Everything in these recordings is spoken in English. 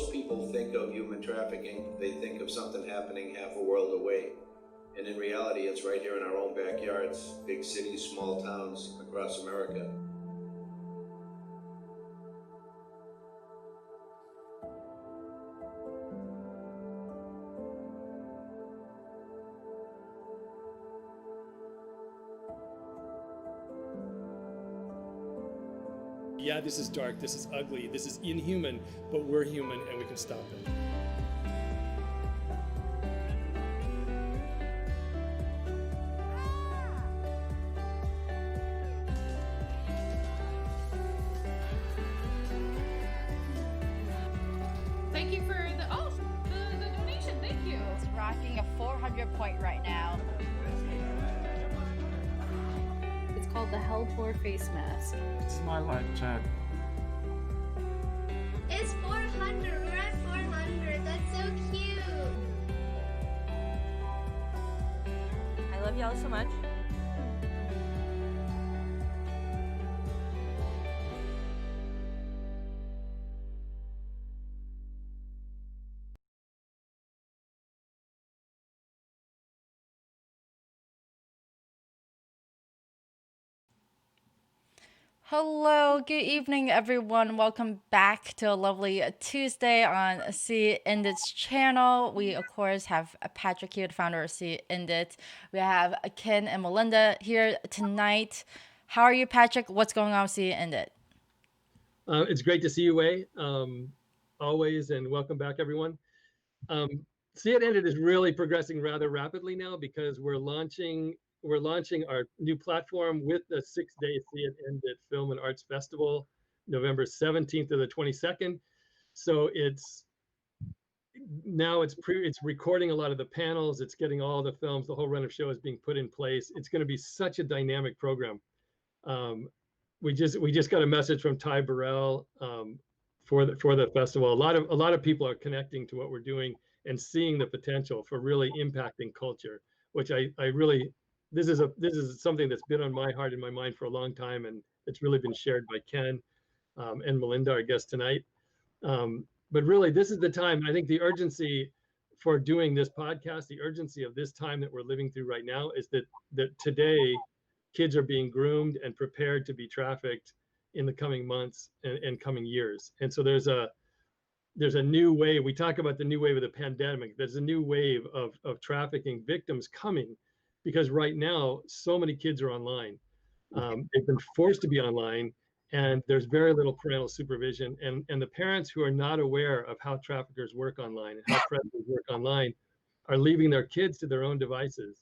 most people think of human trafficking, they think of something happening half a world away. And in reality, it's right here in our own backyards, big cities, small towns across America. Yeah, this is dark, this is ugly, this is inhuman, but we're human and we can stop it. Thank you for the donation. Thank you. It's rocking a 400 point right now. It's called the Hellpour face mask. This is my life, Chad. It's 400. We're at 400. That's so cute. I love y'all so much. Hello, good evening, everyone. Welcome back to a lovely Tuesday on See Indit's channel. We, of course, have Patrick here, the founder of See Indit. We have Ken and Melinda here tonight. How are you, Patrick? What's going on with See Indit? It's great to see you, Wei, always, and welcome back, everyone. See It Ended is really progressing rather rapidly now because we're launching our new platform with the 6-day See It Ended Film and Arts Festival, November 17th to the 22nd. So it's recording a lot of the panels. It's getting all the films. The whole run of show is being put in place. It's going to be such a dynamic program. We just got a message from Ty Burrell for the festival. A lot of people are connecting to what we're doing and seeing the potential for really impacting culture, which I really. This is something that's been on my heart and my mind for a long time, and it's really been shared by Ken and Melinda, our guest tonight. But really, this is the time. I think the urgency for doing this podcast, the urgency of this time that we're living through right now, is that today kids are being groomed and prepared to be trafficked in the coming months and coming years. And so there's a new wave. We talk about the new wave of the pandemic. There's a new wave of trafficking victims coming. Because right now, so many kids are online. They've been forced to be online, and there's very little parental supervision. And the parents who are not aware of how traffickers work online and how predators work online are leaving their kids to their own devices.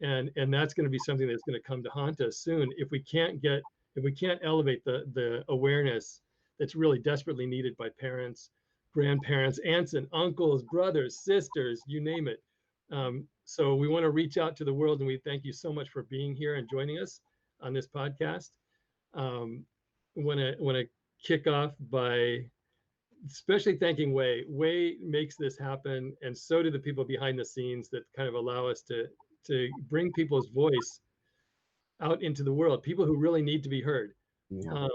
And that's going to be something that's going to come to haunt us soon if we can't elevate the awareness that's really desperately needed by parents, grandparents, aunts and uncles, brothers, sisters, you name it. So we want to reach out to the world, and we thank you so much for being here and joining us on this podcast. Want to kick off by especially thanking Wei. Wei makes this happen, and so do the people behind the scenes that kind of allow us to bring people's voice out into the world, people who really need to be heard. Yeah.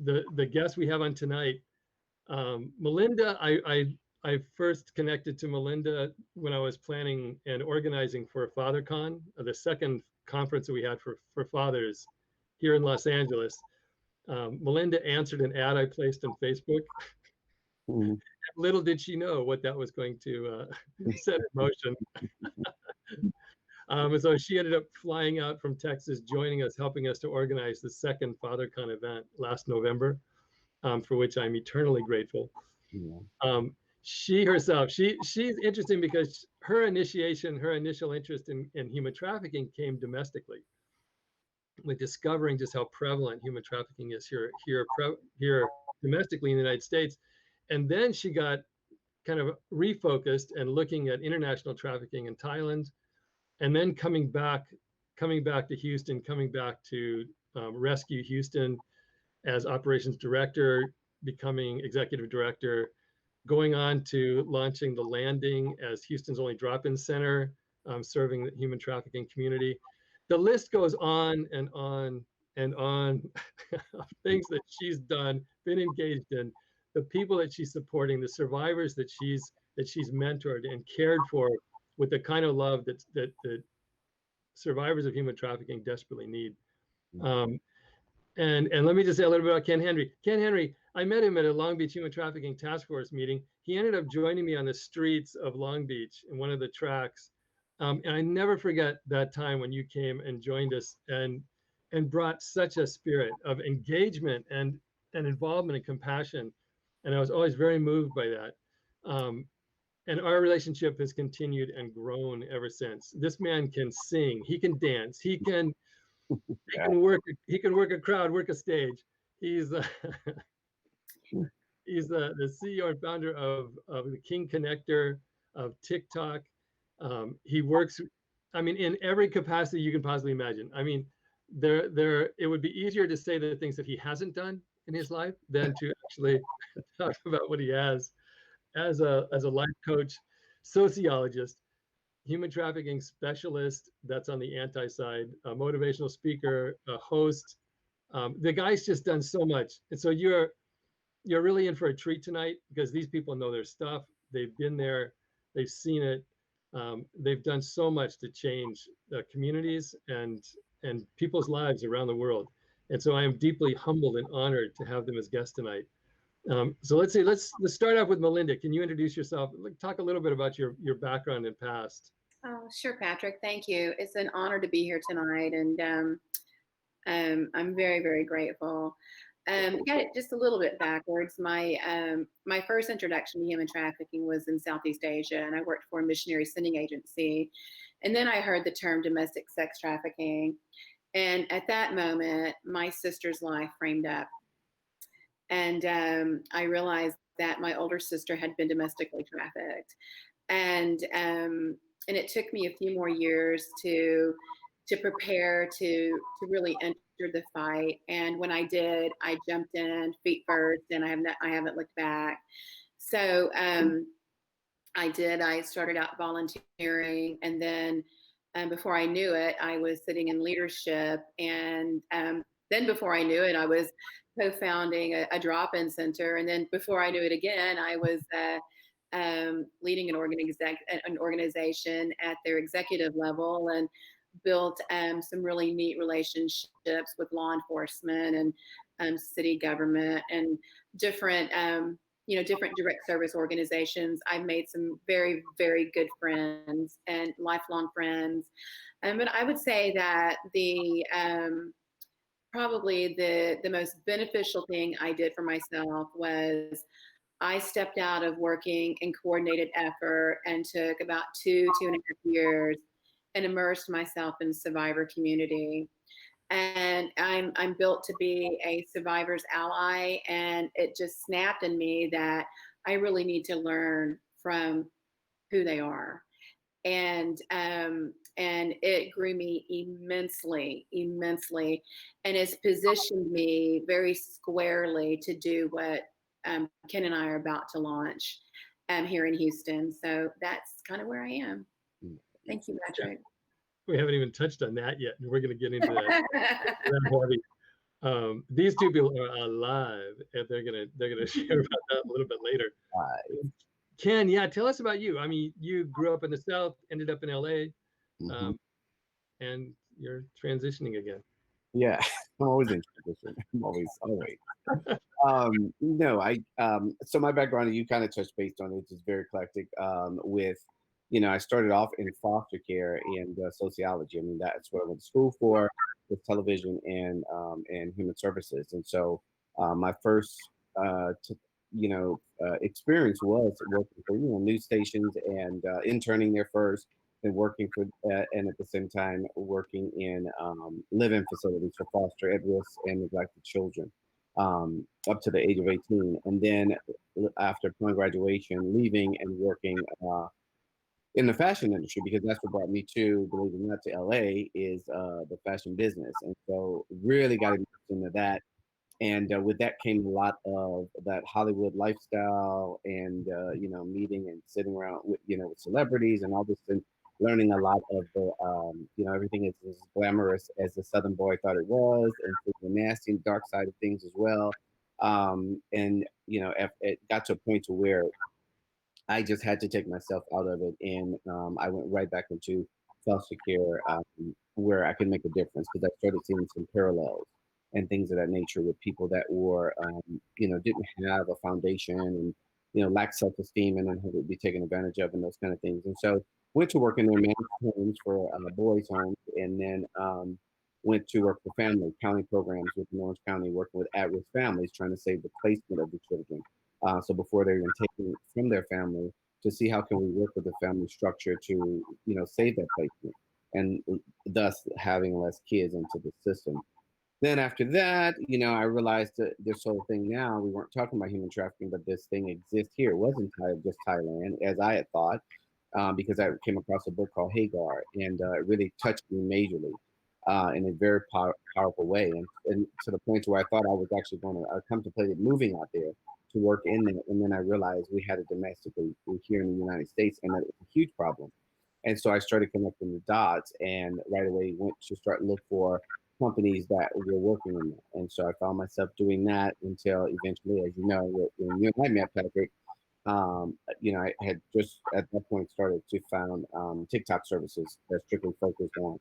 The guests we have on tonight, Melinda, I first connected to Melinda when I was planning and organizing for FatherCon, the second conference that we had for fathers here in Los Angeles. Melinda answered an ad I placed on Facebook. Mm-hmm. Little did she know what that was going to set in motion. And so she ended up flying out from Texas, joining us, helping us to organize the second FatherCon event last November, for which I'm eternally grateful. Yeah. She herself, she's interesting because her initial interest in human trafficking came domestically, with discovering just how prevalent human trafficking is here domestically in the United States. And then she got kind of refocused and looking at international trafficking in Thailand, and then coming back to Houston, coming back to Rescue Houston as operations director, becoming executive director, going on to launching The Landing as Houston's only drop-in center, serving the human trafficking community. The list goes on and on and on of things that she's done, been engaged in, the people that she's supporting, the survivors that she's mentored and cared for with the kind of love that survivors of human trafficking desperately need. And let me just say a little bit about Ken Henry. Ken Henry, I met him at a Long Beach Human Trafficking Task Force meeting. He ended up joining me on the streets of Long Beach in one of the tracks. And I never forget that time when you came and joined us and brought such a spirit of engagement and involvement and compassion. And I was always very moved by that. And our relationship has continued and grown ever since. This man can sing, he can dance, he can work a crowd, work a stage. He's he's the CEO and founder of the King Connector, of TikTok. He works, I mean, in every capacity you can possibly imagine. I mean, it would be easier to say the things that he hasn't done in his life than to actually talk about what he has as a life coach, sociologist, human trafficking specialist that's on the anti side, a motivational speaker, a host. The guy's just done so much. And so you're really in for a treat tonight, because these people know their stuff. They've been there, they've seen it. They've done so much to change communities and people's lives around the world. And so I am deeply humbled and honored to have them as guests tonight. So let's start off with Melinda. Can you introduce yourself? Talk a little bit about your background and past. Oh, sure, Patrick. Thank you. It's an honor to be here tonight, and I'm very, very grateful. Got it just a little bit backwards. My first introduction to human trafficking was in Southeast Asia, and I worked for a missionary sending agency. And then I heard the term domestic sex trafficking, and at that moment, my sister's life framed up. And I realized that my older sister had been domestically trafficked, and it took me a few more years to prepare to really enter the fight. And when I did, I jumped in feet first, and I haven't looked back. So I did. I started out volunteering, and then before I knew it, I was sitting in leadership, and then before I knew it, I was co-founding a drop-in center, and then before I knew it again, I was leading an organization at their executive level, and built some really neat relationships with law enforcement and city government and different different direct service organizations. I've made some very, very good friends and lifelong friends. But I would say that probably the most beneficial thing I did for myself was I stepped out of working in coordinated effort and took about 2.5 years and immersed myself in the survivor community. And I'm built to be a survivor's ally, and it just snapped in me that I really need to learn from who they are. And it grew me immensely, and it's positioned me very squarely to do what Ken and I are about to launch here in Houston. So that's kind of where I am. Thank you, Patrick. We haven't even touched on that yet, and we're going to get into that. These two people are alive, and they're gonna share about that a little bit later. Ken, yeah, tell us about you. I mean, you grew up in the South, ended up in LA, and you're transitioning again. Yeah, I'm always in transition. I'm always. So my background, you kind of touched base on it, is very eclectic. I started off in foster care and sociology. I mean, that's what I went to school for, with television and human services. And so my first experience was working for news stations and interning there first, and working for and at the same time working in live-in facilities for foster, at-risk, and neglected children up to the age of 18. And then after upon graduation, leaving and working in the fashion industry, because that's what brought me to, believe it or not, to LA, is the fashion business. And so really got into that. And with that came a lot of that Hollywood lifestyle, and meeting and sitting around with with celebrities and all this, and learning a lot of the everything is as glamorous as the Southern boy thought it was, and the nasty and dark side of things as well. And it got to a point to where I just had to take myself out of it, and I went right back into foster care, where I could make a difference because I started seeing some parallels and things of that nature with people that were, didn't have a foundation and lacked self-esteem and then had to be taken advantage of and those kind of things. And so went to work in their men's homes for boys' homes, and then went to work for family county programs within Orange County, working with at-risk families, trying to save the placement of the children. So before they're even taken from their family, to see how can we work with the family structure to, save that placement, and thus having less kids into the system. Then after that, I realized that this whole thing now, we weren't talking about human trafficking, but this thing exists here. It wasn't just Thailand, as I had thought, because I came across a book called Hagar, and it really touched me majorly in a very powerful way. And to the point where I thought I was actually going to contemplated moving out there to work in there. And then I realized we had it domestically here in the United States, and that it was a huge problem. And so I started connecting the dots, and right away went to start look for companies that were working in that. And so I found myself doing that until eventually, as you know, when you and I met, Patrick, I had just at that point started to found TikTok services that strictly focused on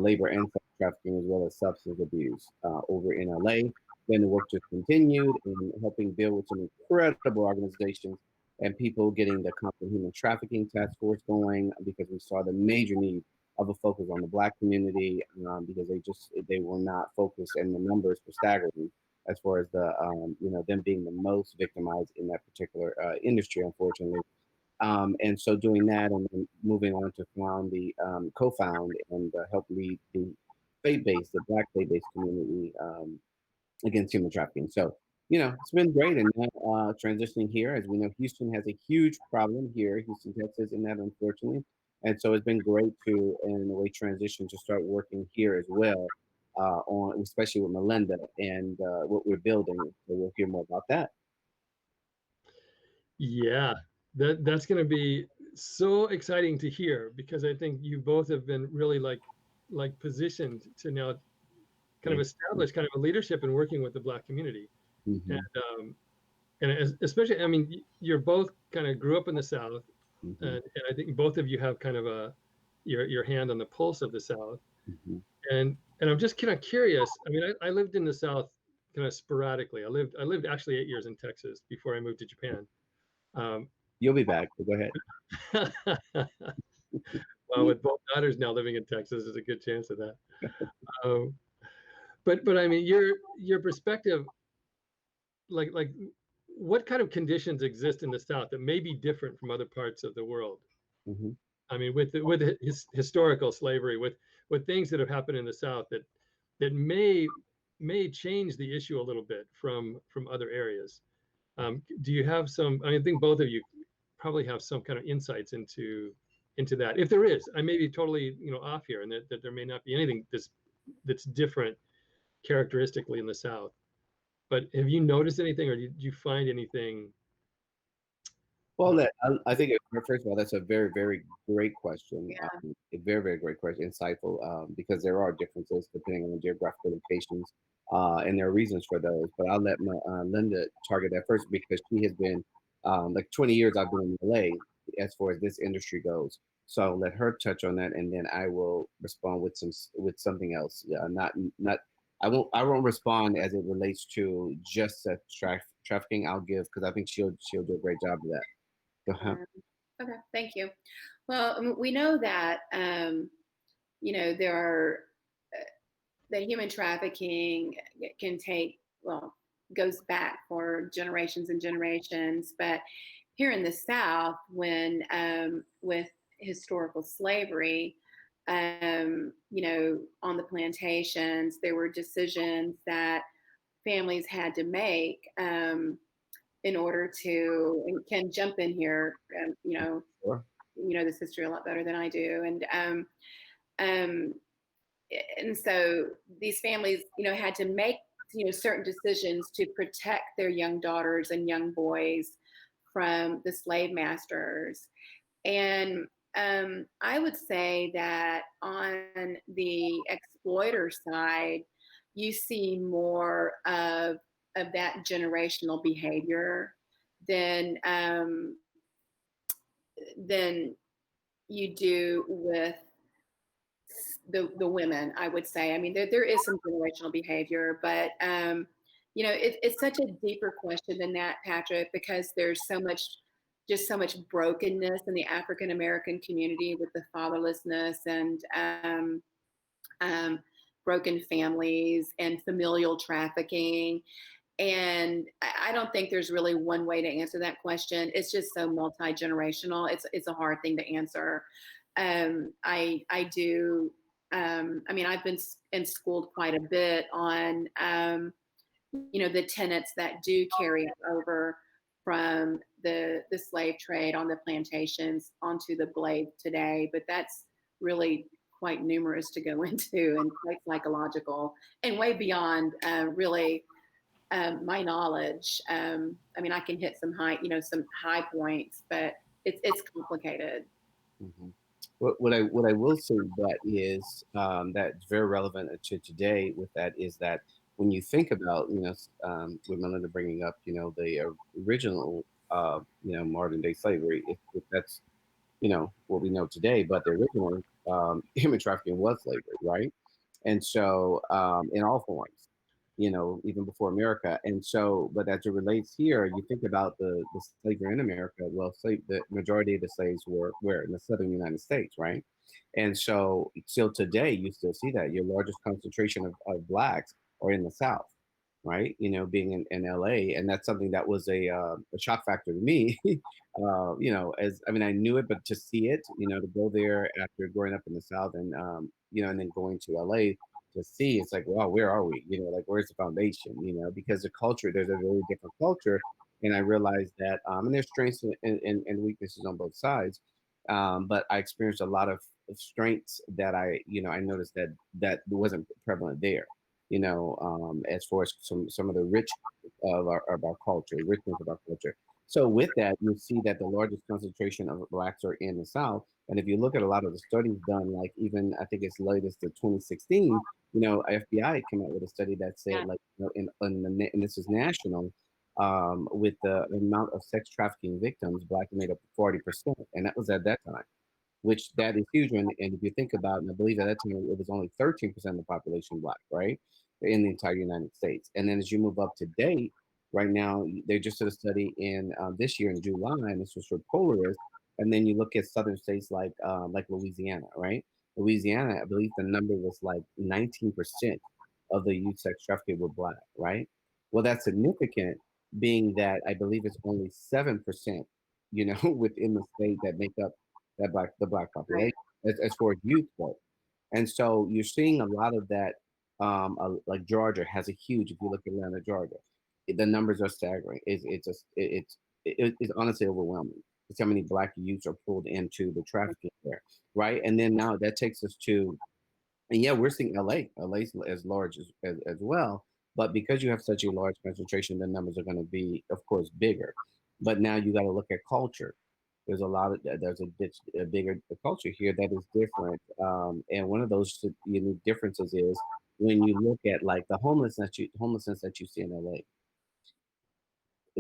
labor and sex trafficking as well as substance abuse over in LA. Then the work just continued in helping build with some incredible organizations and people getting the Compton Human Trafficking Task Force going, because we saw the major need of a focus on the Black community, because they were not focused, and the numbers were staggering as far as the them being the most victimized in that particular industry, unfortunately. And so doing that, and then moving on to co-found and help lead the the Black faith-based community against human trafficking. So, it's been great. And now transitioning here, as we know, Houston has a huge problem here, Houston, Texas, in that, unfortunately. And so it's been great to, in a way, transition to start working here as well, on especially with Melinda and what we're building. So we'll hear more about that. Yeah, that's going to be so exciting to hear, because I think you both have been really like positioned to now kind of establish kind of a leadership in working with the Black community. Mm-hmm. And especially, I mean, you're both kind of grew up in the South, Mm-hmm. and I think both of you have kind of your hand on the pulse of the South. Mm-hmm. And I'm just kind of curious. I mean, I lived in the South kind of sporadically. I lived actually 8 years in Texas before I moved to Japan. You'll be back, but go ahead. Well, with both daughters now living in Texas, there's a good chance of that. But I mean, your perspective, like what kind of conditions exist in the South that may be different from other parts of the world? Mm-hmm. I mean, with historical slavery, with things that have happened in the South that may change the issue a little bit from other areas. Do you have some? I think both of you probably have some kind of insights into that. If there is, I may be totally off here, and that there may not be anything that's different characteristically in the South. But have you noticed anything, or did you find anything? Well, I think, first of all, that's a very, very great question. Yeah. A very, very great question, insightful, because there are differences depending on the geographical locations, and there are reasons for those. But I'll let Linda target that first, because she has been, like 20 years I've been in LA as far as this industry goes. So I'll let her touch on that, and then I will respond with something else. I won't respond as it relates to just trafficking. I'll give, because I think she'll do a great job of that. Okay, thank you. Well, we know that there are that human trafficking can goes back for generations and generations. But here in the South, when with historical slavery, on the plantations, there were decisions that families had to make in order to, and Ken, jump in here, Sure. you know this history a lot better than I do, and so these families, had to make certain decisions to protect their young daughters and young boys from the slave masters. And I would say that on the exploiter side, you see more of that generational behavior than than you do with the women, I would say. I mean, there is some generational behavior, but it's such a deeper question than that, Patrick, because there's so much brokenness in the African American community with the fatherlessness and broken families and familial trafficking. And I don't think there's really one way to answer that question. It's just so multi-generational. It's a hard thing to answer. I do. I mean, I've been in schooled quite a bit on the tenets that do carry over from the slave trade on the plantations onto the blade today. But that's really quite numerous to go into and quite psychological and way beyond really my knowledge. I mean, I can hit some high points, but it's complicated. Mhm. What I will say that is that's very relevant to today with that is that when you think about with Melinda bringing up the original modern day slavery, if that's what we know today, but the original human trafficking was slavery, right? And so in all forms, even before America. And so, but as it relates here, you think about the slavery in America. Well, the majority of the slaves were where in the southern United States, right? And so, still today, you still see that your largest concentration of blacks are in the South, right? Being in LA, and that's something that was a shock factor to me. As I mean, I knew it, but to see it, to go there after growing up in the South, and then going to LA to see, it's like, wow, where are we? Like where's the foundation? Because the culture, there's a very different culture, and I realized that, and there's strengths and weaknesses on both sides. But I experienced a lot of strengths that I noticed that wasn't prevalent there as far as some of the rich of our culture, richness of our culture. So with that, you see that the largest concentration of blacks are in the South. And if you look at a lot of the studies done, like even I think it's latest to 2016, FBI came out with a study that said like and this is national, with the amount of sex trafficking victims, black made up 40%, and that was at that time, which that is huge. And if you think about, and I believe at that time it was only 13% of the population black, right, in the entire United States. And then as you move up to date, right now they just did a study in this year in July, and this was for Polaris. And then you look at southern states like Louisiana, right? Louisiana, I believe the number was like 19% of the youth sex trafficked were black, right? Well, that's significant, being that I believe it's only 7%, within the state that make up the black population as far as youth go. And so you're seeing a lot of that. Like Georgia has a huge. If you look at Atlanta, Georgia, the numbers are staggering. It's honestly overwhelming. It's how many black youths are pulled into the trafficking there, right? And then now that takes us to, and yeah, we're seeing LA's as large as well. But because you have such a large concentration, the numbers are going to be, of course, bigger. But now you got to look at culture. There's a bigger culture here that is different, and one of those unique differences is when you look at like the homelessness that you see in LA.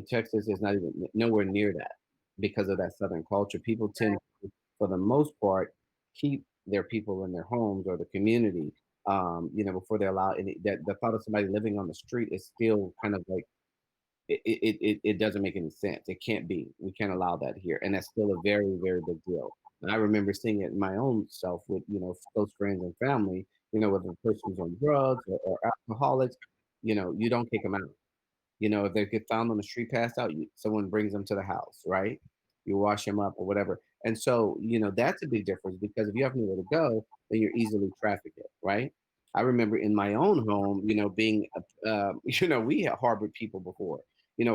Texas is not even nowhere near that because of that southern culture. People tend to, for the most part, keep their people in their homes or the community, before they allow any. That the thought of somebody living on the street is still kind of like it doesn't make any sense. It can't be. We can't allow that here, and that's still a very, very big deal. And I remember seeing it in my own self with close friends and family. Whether the person's on drugs or alcoholics, you don't kick them out. If they get found on the street passed out, someone brings them to the house, right? You wash them up or whatever. And so, that's a big difference, because if you have nowhere to go, then you're easily trafficked, right? I remember in my own home, being, we had harbored people before,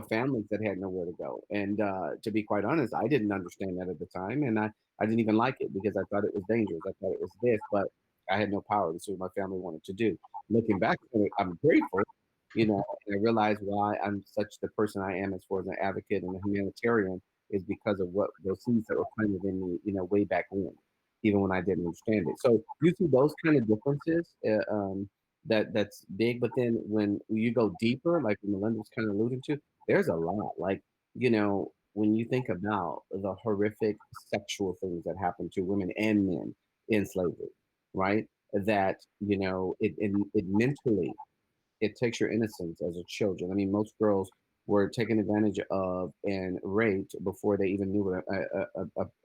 families that had nowhere to go. And to be quite honest, I didn't understand that at the time. And I didn't even like it because I thought it was dangerous. I thought it was this, but I had no power. This is what my family wanted to do. Looking back on it, I'm grateful, and I realize why I'm such the person I am as far as an advocate and a humanitarian is because of what those seeds that were planted in me, way back when, even when I didn't understand it. So you see those kind of differences that's big. But then when you go deeper, like Melinda was kind of alluding to, there's a lot. Like, when you think about the horrific sexual things that happen to women and men in slavery, right? That, it mentally, it takes your innocence as a children. I mean, most girls were taken advantage of and raped before they even knew what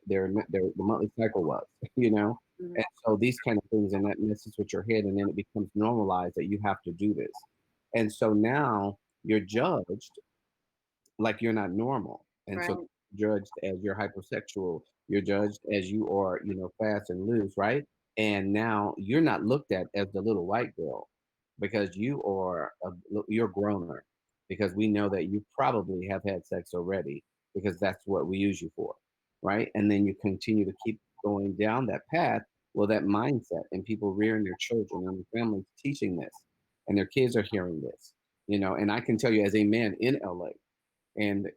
the monthly cycle was, you know? Mhm. And so these kind of things, and that messes with your head, and then it becomes normalized that you have to do this. And so now you're judged like you're not normal. And Right. so judged as you're hypersexual, you're judged as you are, fast and loose, right? And now you're not looked at as the little white girl because you're growner, because we know that you probably have had sex already because that's what we use you for, right? And then you continue to keep going down that path. Well, that mindset, and people rearing their children and their families teaching this, and their kids are hearing this, and I can tell you as a man in LA, and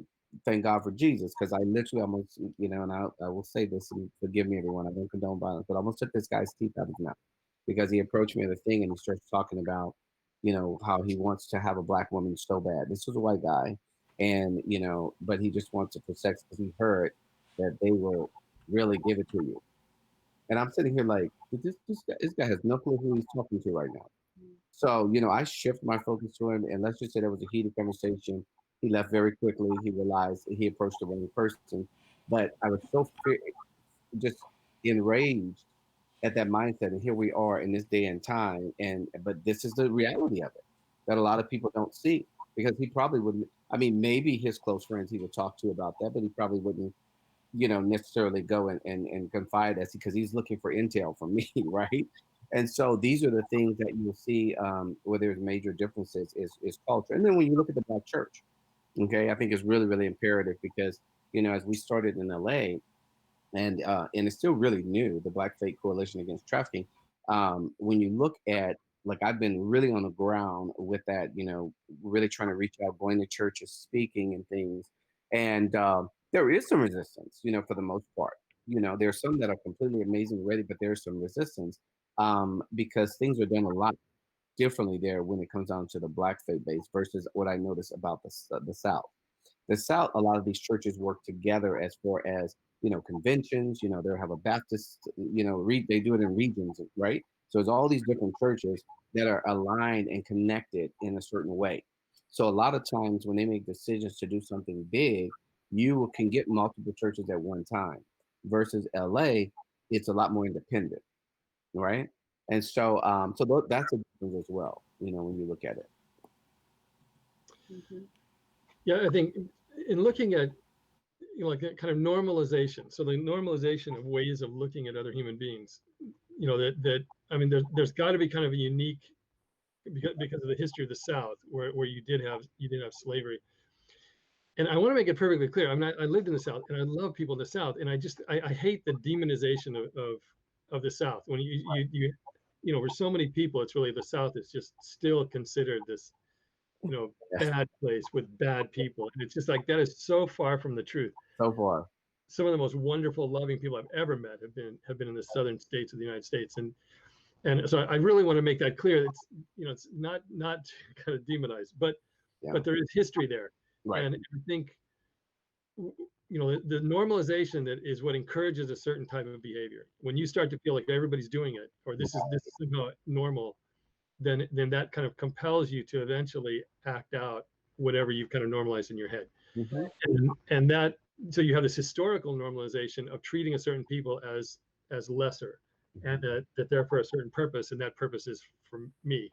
thank God for Jesus, because I literally almost, and I will say this, and forgive me, everyone, I don't condone violence, but I almost took this guy's teeth out of his mouth because he approached me at a thing and he starts talking about, how he wants to have a black woman so bad. This was a white guy, and but he just wants it for sex because he heard that they will really give it to you. And I'm sitting here like, this guy has no clue who he's talking to right now. So, I shift my focus to him, and let's just say there was a heated conversation. He left very quickly. He realized he approached the wrong person. But I was so just enraged at that mindset. And here we are in this day and time. But this is the reality of it that a lot of people don't see, because he probably wouldn't. I mean, maybe his close friends he would talk to about that, but he probably wouldn't, necessarily go and confide as, because he's looking for intel from me, right? And so these are the things that you'll see, where there's major differences is culture. And then when you look at the Black church, okay, I think it's really, really imperative because, as we started in LA, and it's still really new, the Black Faith Coalition Against Trafficking. When you look at, like, I've been really on the ground with that, really trying to reach out, going to churches, speaking and things, and there is some resistance, for the most part. There's some that are completely amazing already, but there's some resistance, because things are done a lot differently there when it comes down to the Black faith base versus what I notice about the South. The South, a lot of these churches work together as far as, conventions. They'll have a Baptist, they do it in regions, right? So there's all these different churches that are aligned and connected in a certain way. So a lot of times when they make decisions to do something big, can get multiple churches at one time. Versus LA, it's a lot more independent, right? And so, that's a difference as well, when you look at it. Mhm. Yeah, I think in looking at, like that kind of normalization. So the normalization of ways of looking at other human beings, that I mean, there's got to be kind of a unique, because of the history of the South, where you did have slavery. And I want to make it perfectly clear. I lived in the South and I love people in the South. And I hate the demonization of the South. When for so many people, it's really the South is just still considered this, Yes. bad place with bad people. And it's just like, that is so far from the truth. So far. Some of the most wonderful, loving people I've ever met have been in the southern states of the United States. And so I really want to make that clear. It's, it's not kind of demonized, but there is history there. Right. And I think, the normalization that is what encourages a certain type of behavior. When you start to feel like everybody's doing it, or this is somehow normal, then that kind of compels you to eventually act out whatever you've kind of normalized in your head. Mm-hmm. And that, so you have this historical normalization of treating a certain people as lesser, and that they're for a certain purpose, and that purpose is for me,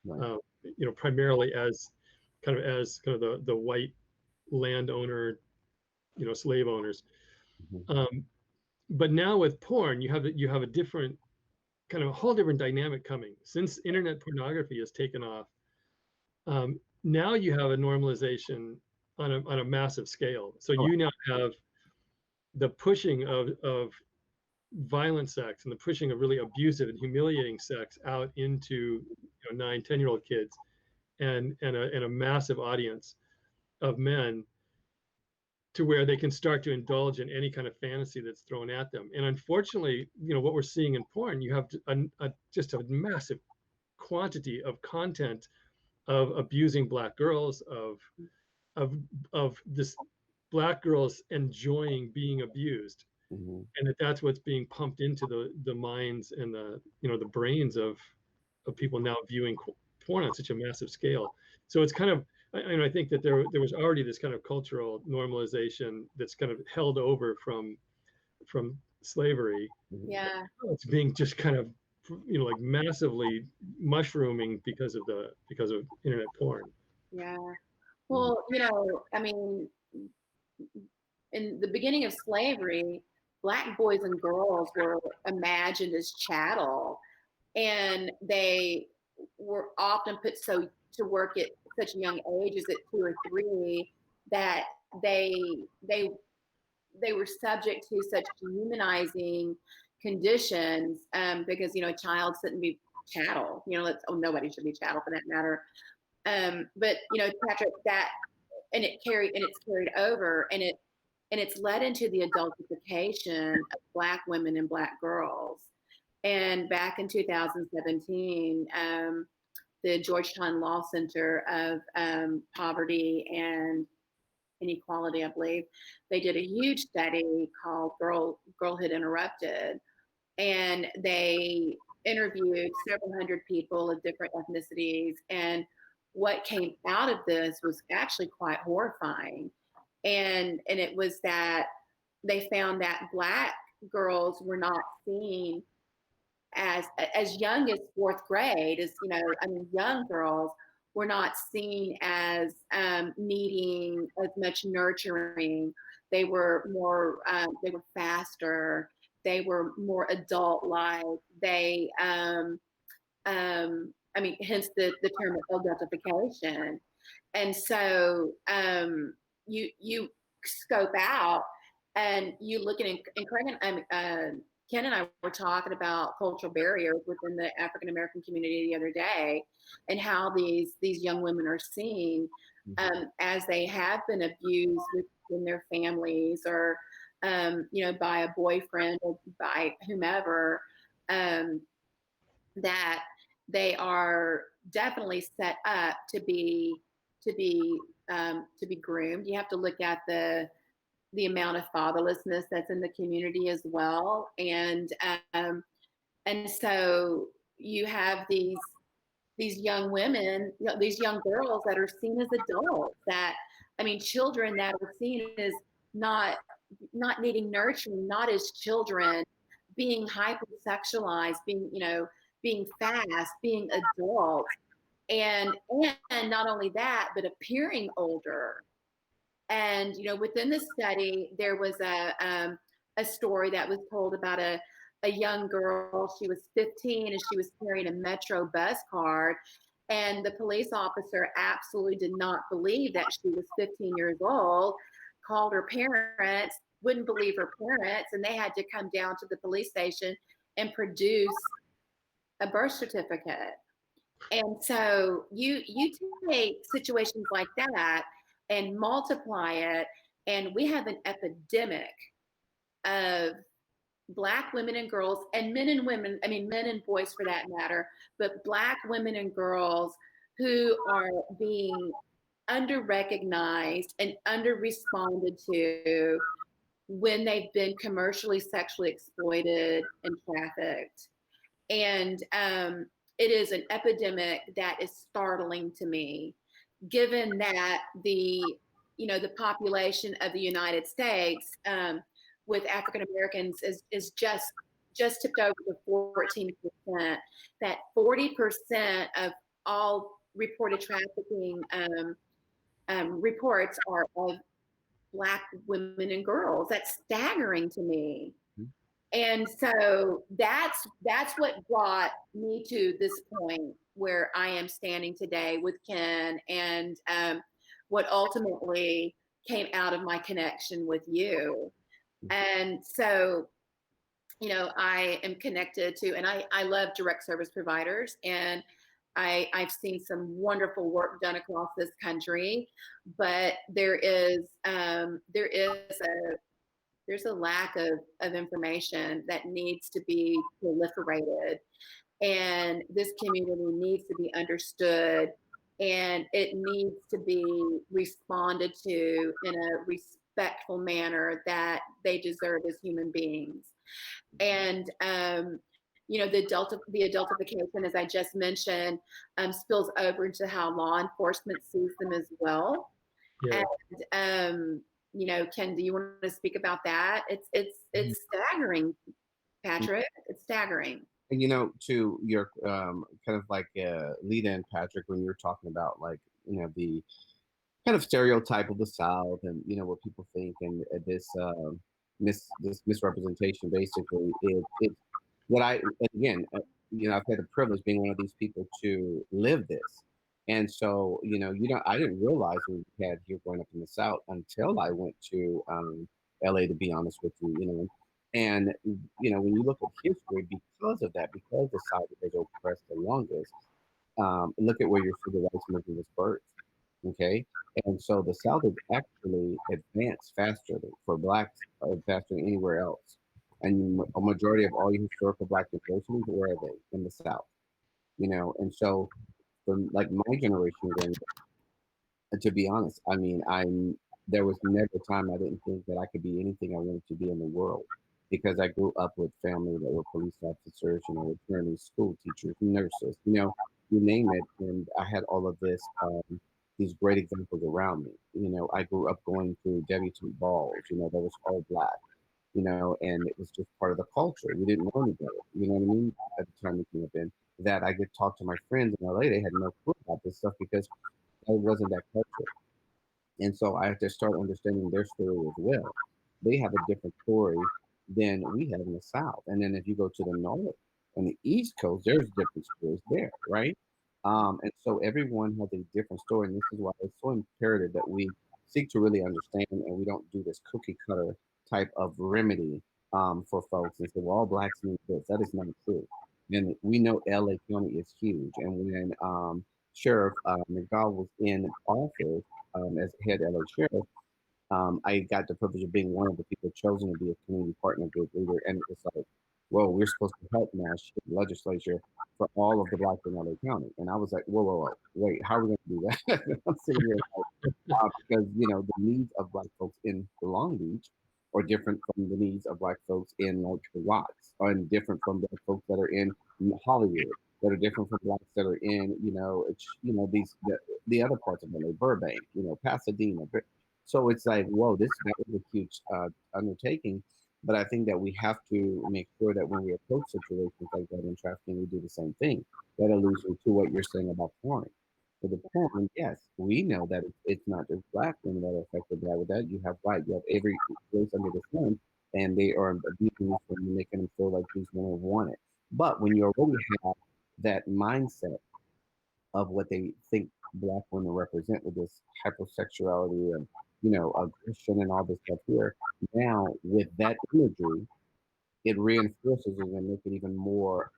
Right. Primarily as kind of the white landowner, slave owners. Mm-hmm. But now with porn, you have a different kind of a whole different dynamic coming since internet pornography has taken off. Now you have a normalization on a massive scale. So you now have the pushing of violent sex and the pushing of really abusive and humiliating sex out into 9-10-year-old kids, and a massive audience of men, to where they can start to indulge in any kind of fantasy that's thrown at them. And unfortunately, what we're seeing in porn, you have just a massive quantity of content of abusing Black girls, of this Black girls enjoying being abused, and that's what's being pumped into the minds and the the brains of people now viewing porn on such a massive scale. So it's kind of, I think that there was already this kind of cultural normalization that's kind of held over from slavery. Yeah. It's being just kind of like massively mushrooming because of internet porn. Yeah. Well, I mean, in the beginning of slavery, Black boys and girls were imagined as chattel, and they were often put to work at such young ages, at 2 or 3, that they were subject to such dehumanizing conditions, because a child shouldn't be chattel. Nobody should be chattel for that matter. But Patrick, it's carried over, and it's led into the adultification of Black women and Black girls. And back in 2017, the Georgetown Law Center of Poverty and Inequality, I believe, they did a huge study called Girlhood Interrupted, and they interviewed several hundred people of different ethnicities, and what came out of this was actually quite horrifying. And it was that they found that Black girls were not seen as young as 4th grade, young girls were not seen as needing as much nurturing. They were more, they were faster, they were more adult-like. They, hence the term of adultification. And so you scope out and you look at, Ken and I were talking about cultural barriers within the African American community the other day, and how these young women are seen as they have been abused within their families, or by a boyfriend or by whomever, that they are definitely set up to be groomed. You have to look at the amount of fatherlessness that's in the community as well, and so you have these young women, these young girls that are seen as adults, children that are seen as not needing nurturing, not as children, being hypersexualized, being fast, being adults, and not only that, but appearing older. And within the study, there was a story that was told about a young girl. She was 15 and she was carrying a Metro bus card, and the police officer absolutely did not believe that she was 15 years old. Called her parents, wouldn't believe her parents, and they had to come down to the police station and produce a birth certificate. And so you take situations like that and multiply it, and we have an epidemic of Black women and girls, and men and women, men and boys for that matter, but Black women and girls who are being under-recognized and under-responded to when they've been commercially sexually exploited and trafficked. And it is an epidemic that is startling to me, given that the population of the United States with African Americans is just tipped over to 14%. That 40% of all reported trafficking reports are of Black women and girls. That's staggering to me. And so that's what brought me to this point where I am standing today with Ken, and what ultimately came out of my connection with you. And so, I am connected to, and I love direct service providers, and I've seen some wonderful work done across this country, but there's a lack of information that needs to be proliferated. And this community needs to be understood, and it needs to be responded to in a respectful manner that they deserve as human beings. And the adultification, as I just mentioned, spills over into how law enforcement sees them as well. Yeah. And Ken, do you want to speak about that? It's staggering, Patrick. It's staggering. And to your kind of like lead in, Patrick, when you're talking about like the kind of stereotype of the South, and what people think, and this misrepresentation basically is it's what I again I've had the privilege being one of these people to live this. And so I didn't realize what we had here growing up in the South until I went to LA, to be honest with you. And when you look at history, because of that, because the South has oppressed the longest, look at where your civil rights movement was birthed. Okay. And so the South has actually advanced faster for blacks, faster than anywhere else. And a majority of all your historical black universities, where are they? In the South. And so for like my generation growing up, to be honest, I mean, there was never a time I didn't think that I could be anything I wanted to be in the world, because I grew up with family that were police officers, attorneys, school teachers, nurses, you name it. And I had all of these great examples around me. I grew up going to debutante balls, that was all black, and it was just part of the culture. We didn't know any better, you know what I mean? At the time we came up in that, I could talk to my friends in LA, they had no clue about this stuff because it wasn't that culture. And so I had to start understanding their story as well. They have a different story than we have in the South. And then if you go to the North and the East Coast, there's different stories there, right? And so everyone has a different story. And this is why it's so imperative that we seek to really understand, and we don't do this cookie cutter type of remedy for folks and say, well, all blacks need this. That is not true. And we know LA County is huge. And when Sheriff McDowell was in office as head LA Sheriff, I got the privilege of being one of the people chosen to be a community partner group leader. And it's like, whoa, we're supposed to help now shape the legislature for all of the blacks in LA County. And I was like, whoa, wait, how are we going to do that? I'm sitting here because, the needs of black folks in Long Beach are different from the needs of black folks in like the Watts, and different from black folks that are in Hollywood, that are different from blacks that are in, the other parts of LA, Burbank, Pasadena. So it's like, whoa, that was a huge undertaking. But I think that we have to make sure that when we approach situations like that in trafficking, we do the same thing. That alludes to what you're saying about porn. For the porn, yes, we know that it's not just black women that are affected by that. You have white, you have every race under the sun, and they are abusing these women, making them feel like these women want it. But when you already have that mindset of what they think black women represent with this hypersexuality and aggression and all this stuff here, now with that imagery, it reinforces it and makes it even more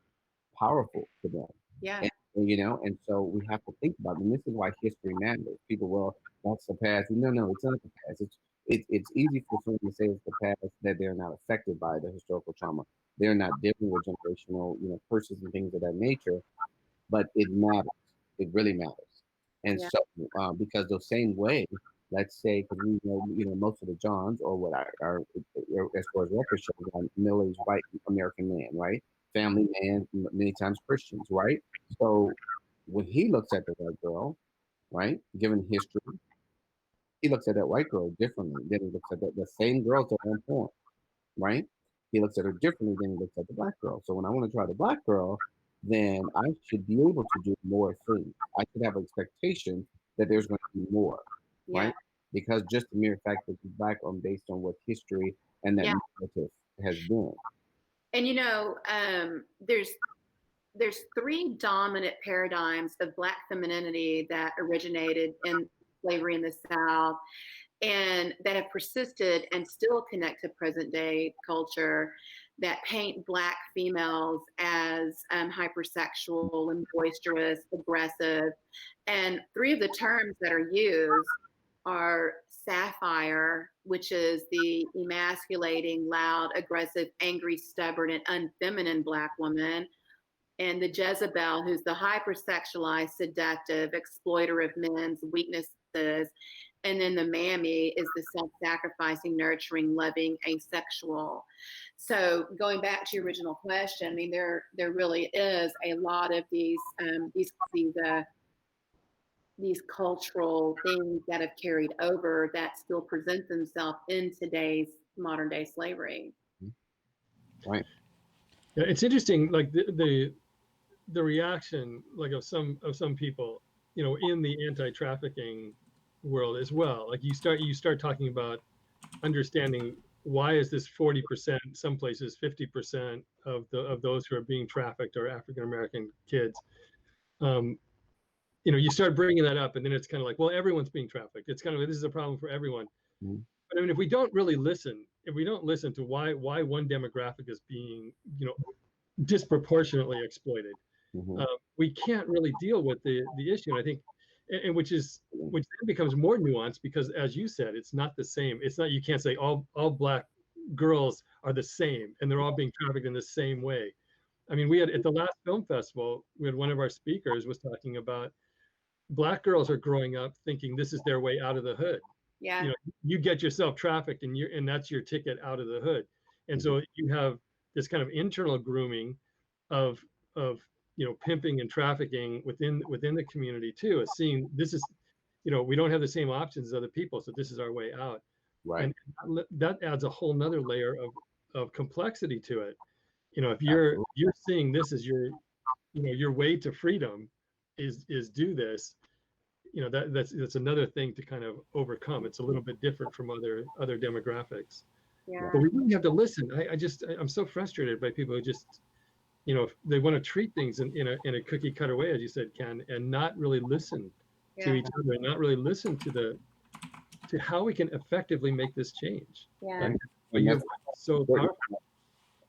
powerful to them. Yeah. And so we have to think about it. And this is why history matters. People, well, that's the past. No, it's not the past. It's easy for someone to say it's the past, that they're not affected by the historical trauma. They're not dealing with generational, curses and things of that nature. But it matters. It really matters. And so, because the same way, let's say, because we know, most of the Johns, or what are as far as record shows, on middle-aged white American man, right? Family man, many times Christians, right? So when he looks at the white girl, right, given history, he looks at that white girl differently than he looks at the same girl to one point, right? He looks at her differently than he looks at the black girl. So when I want to try the black girl, then I should be able to do more things. I should have an expectation that there's going to be more, right? Because just the mere fact that she's black based on what history and that narrative has been. And there's three dominant paradigms of black femininity that originated in slavery in the South, and that have persisted and still connect to present day culture, that paint black females as hypersexual and boisterous, aggressive. And three of the terms that are used are sapphire, which is the emasculating, loud, aggressive, angry, stubborn, and unfeminine black woman, and the Jezebel, who's the hypersexualized, seductive exploiter of men's weaknesses, and then the mammy is the self-sacrificing, nurturing, loving, asexual. So going back to your original question, I mean, there really is a lot of these cultural things that have carried over that still present themselves in today's modern day slavery. Right. Yeah, it's interesting, like the reaction, like of some people, you know, in the anti-trafficking world as well. Like you start talking about understanding why is this 40%, some places 50% of those who are being trafficked are African American kids. You know, you start bringing that up, and then it's kind of like, well, everyone's being trafficked. It's kind of, this is a problem for everyone. Mm-hmm. But I mean, if we don't listen to why one demographic is being, you know, disproportionately exploited, Mm-hmm. We can't really deal with the issue. And I think, and which then becomes more nuanced, because as you said, it's not the same. It's not, you can't say all Black girls are the same and they're all being trafficked in the same way. I mean, we had at the last film festival, we had one of our speakers was talking about Black girls are growing up thinking this is their way out of the hood. Yeah. You know, you get yourself trafficked and that's your ticket out of the hood. And so you have this kind of internal grooming of you know, pimping and trafficking within the community too, is seeing this is, you know, we don't have the same options as other people, so this is our way out. Right. And that adds a whole nother layer of complexity to it. You know, if you're seeing this as your, you know, your way to freedom is do this, you know, that's another thing to kind of overcome. It's a little bit different from other demographics. Yeah. But we really have to listen. I'm so frustrated by people who just, you know, they want to treat things in a cookie cutter way, as you said, Ken, and not really listen to each other, and not really listen to how we can effectively make this change. Yeah. But you're so powerful.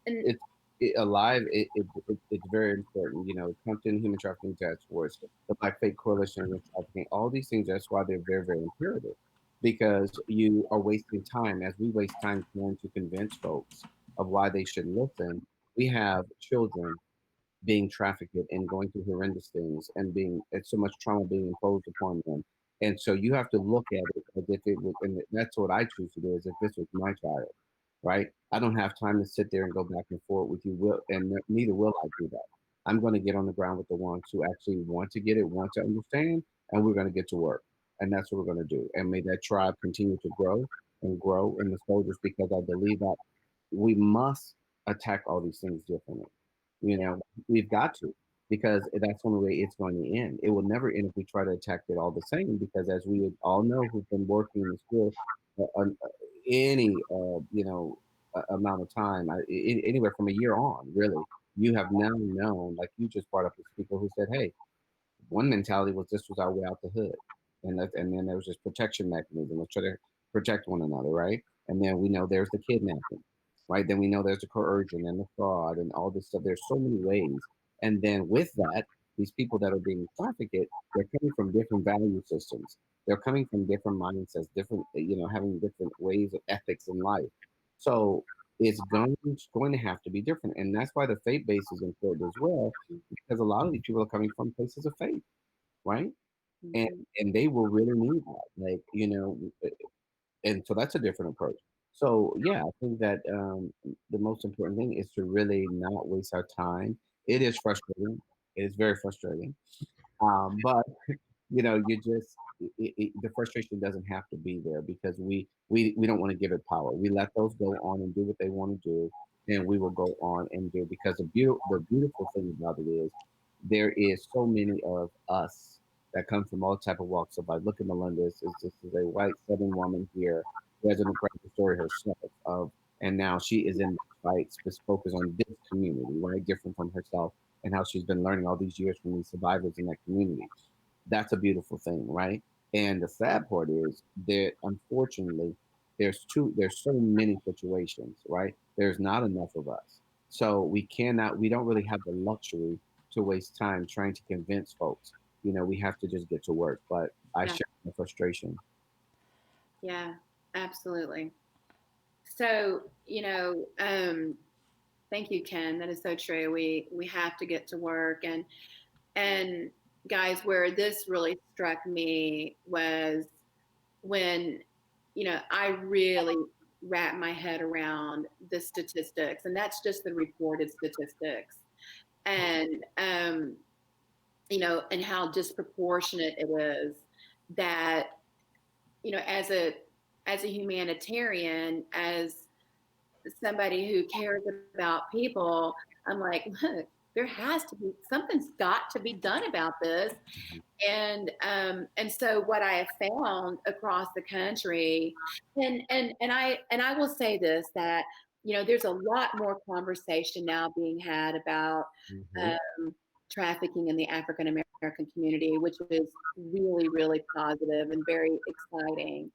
And it's very important. You know, Compton Human Trafficking Task Force, the Black Faith Coalition Against Trafficking, all these things. That's why they're very, very imperative, because you are wasting time. As we waste time trying to convince folks of why they should listen, we have children being trafficked and going through horrendous things, and it's so much trauma being imposed upon them. And so you have to look at it as if it was, and that's what I choose to do, as if this was my child, right? I don't have time to sit there and go back and forth with you, and neither will I do that. I'm going to get on the ground with the ones who actually want to get it, want to understand, and we're going to get to work. And that's what we're going to do. And may that tribe continue to grow and grow in the soldiers, because I believe that we must attack all these things differently. You know, we've got to, because that's the only way it's going to end. It will never end if we try to attack it all the same, because as we all know who've been working in this field any you know, amount of time, anywhere from a year on, really, you have now known, like you just brought up the speaker who said, hey, one mentality was this was our way out the hood, and then there was this protection mechanism, let's try to protect one another, right? And then we know there's the kidnapping, right? Then we know there's the coercion and the fraud and all this stuff. There's so many ways. And then with that, these people that are being trafficked, they're coming from different value systems. They're coming from different mindsets, different, you know, having different ways of ethics in life. So it's going to have to be different. And that's why the faith base is important as well, because a lot of these people are coming from places of faith, right? And they will really need that. Like, you know, and so that's a different approach. So yeah, I think that the most important thing is to really not waste our time. It is frustrating. It is very frustrating. But you know, the frustration doesn't have to be there, because we don't want to give it power. We let those go on and do what they want to do, and we will go on and do, because the beautiful thing about it is there is so many of us that come from all type of walks of life. Look at Melinda. This is a white Southern woman here who has an incredible story herself and now she is in the fights, just focus on this community, right? Different from herself, and how she's been learning all these years from these survivors in that community. That's a beautiful thing, right? And the sad part is that unfortunately there's so many situations, right? There's not enough of us. So we don't really have the luxury to waste time trying to convince folks. You know, we have to just get to work. But I share the frustration. Yeah, absolutely. So, you know, Thank you, Ken. That is so true. We have to get to work. And guys, where this really struck me was when, I really wrapped my head around the statistics, and that's just the reported statistics. And and how disproportionate it is that, as a humanitarian, as somebody who cares about people, I'm like, look, there has to be something's got to be done about this. And so what I have found across the country, and I will say this, that there's a lot more conversation now being had about Mhm. trafficking in the African American community, which is really, really positive and very exciting.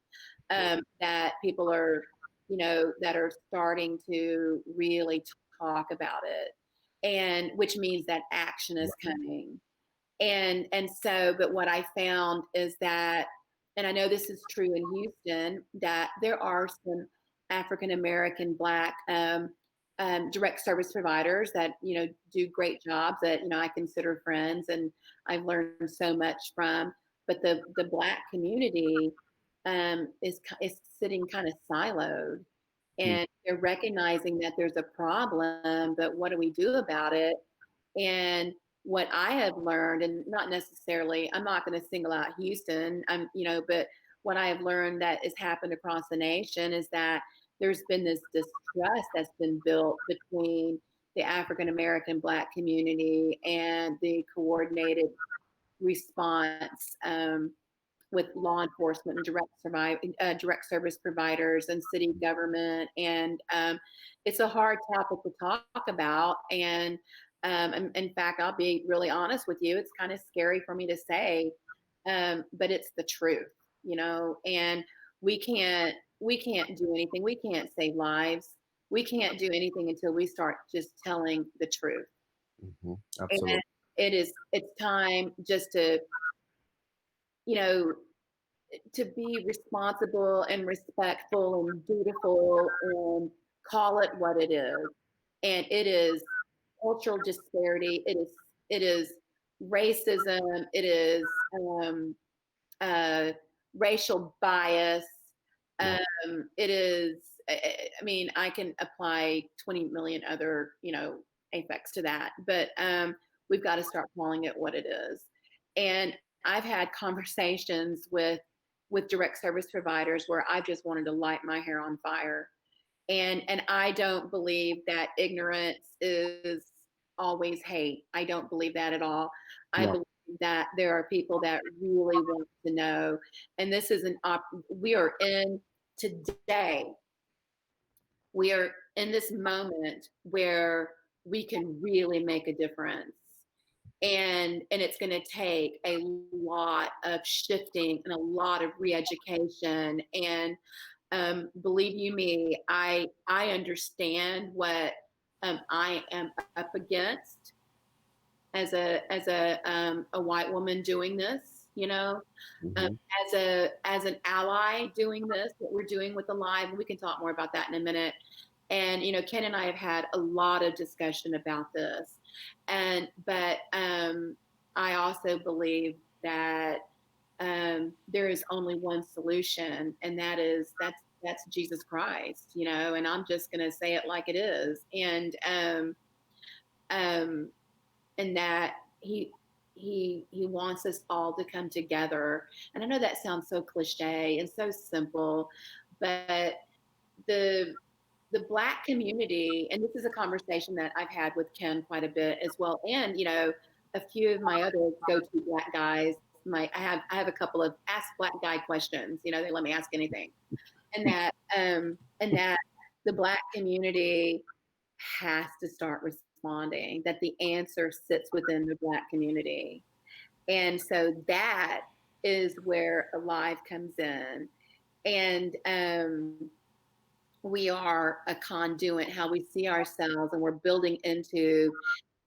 That people are, that are starting to really talk about it, and which means that action is coming. And so, but what I found is that, and I know this is true in Houston, that there are some African American Black direct service providers that do great jobs, that I consider friends and I've learned so much from. But the Black community is sitting kind of siloed, Mm. and they're recognizing that there's a problem, but what do we do about it? And what I have learned, and not necessarily, I'm not going to single out Houston, but what I have learned that has happened across the nation is that there's been this distrust that's been built between the African American Black community and the coordinated response, with law enforcement and direct service providers and city government. And it's a hard topic to talk about. And in fact, I'll be really honest with you, it's kind of scary for me to say, but it's the truth, and we can't do anything. We can't save lives. We can't do anything until we start just telling the truth. Mhm. And Absolutely. it's time just to, you know, to be responsible and respectful and dutiful and call it what it is. And it is cultural disparity. It is racism. It is uh, racial bias. Yeah. It is. I mean, I can apply 20 million other effects to that, but we've got to start calling it what it is. And I've had conversations with direct service providers where I just wanted to light my hair on fire. And I don't believe that ignorance is always hate. I don't believe that at all. I No. believe that there are people that really want to know. And this is we are in today. We are in this moment where we can really make a difference. And it's going to take a lot of shifting and a lot of re-education. And believe you me, I understand what I am up against as a white woman doing this, Mhm. as an ally doing this, what we're doing with the live. We can talk more about that in a minute. And Ken and I have had a lot of discussion about this, but I also believe that there is only one solution, and that's Jesus Christ, and I'm just going to say it like it is. Um, and that he wants us all to come together. And I know that sounds so cliche and so simple, but the Black community, and this is a conversation that I've had with Ken quite a bit as well, and a few of my other go-to Black guys. I have a couple of ask Black guy questions. They let me ask anything, and that the Black community has to start responding. That the answer sits within the Black community, and so that is where Alive comes in, and we are a conduit, how we see ourselves, and we're building into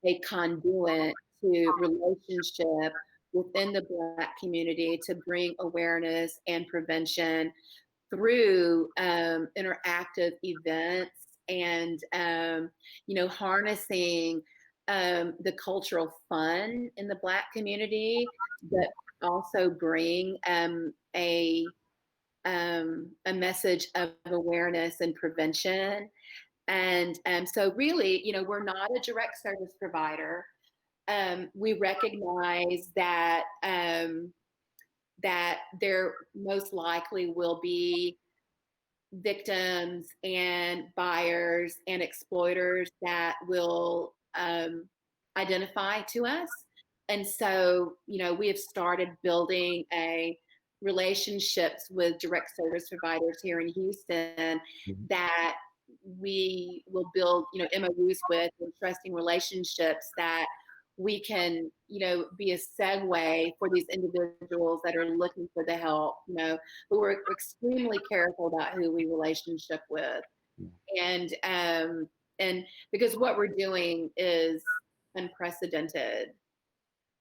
a conduit to relationship within the Black community to bring awareness and prevention through interactive events and harnessing the cultural fun in the Black community, but also bring a message of awareness and prevention. And so, really, we're not a direct service provider. We recognize that there most likely will be victims and buyers and exploiters that will identify to us. And so, we have started building a relationships with direct service providers here in Houston Mhm. that we will build, MOUs with and trusting relationships that we can, be a segue for these individuals that are looking for the help, but we're extremely careful about who we relationship with. And because what we're doing is unprecedented.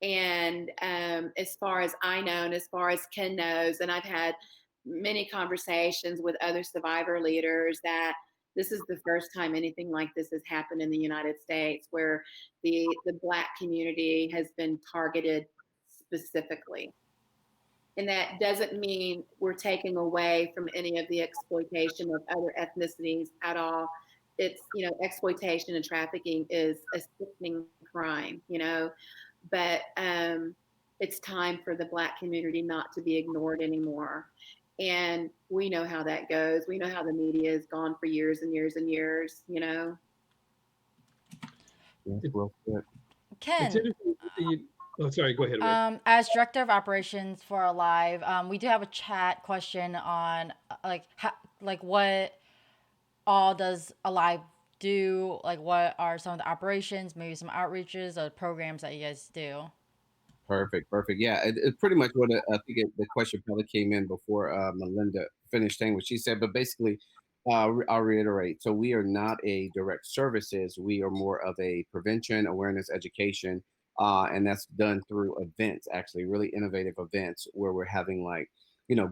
And as far as I know, and as far as Ken knows, and I've had many conversations with other survivor leaders, that this is the first time anything like this has happened in the United States, where the Black community has been targeted specifically. And that doesn't mean we're taking away from any of the exploitation of other ethnicities at all. It's, exploitation and trafficking is a sickening crime, but it's time for the Black community not to be ignored anymore. And we know how that goes. We know how the media has gone for years and years and years. Yes, well said. It's Ken, interesting. Oh, sorry. Go ahead, Wade. as director of operations for Alive, we do have a chat question on like what all does Alive do? Like, what are some of the operations, maybe some outreaches or programs that you guys do? Perfect, perfect. Yeah, it's pretty much what I think the question probably came in before Melinda finished saying what she said. But basically, I'll reiterate. So we are not a direct services. We are more of a prevention, awareness, education, and that's done through events. Actually, really innovative events where we're having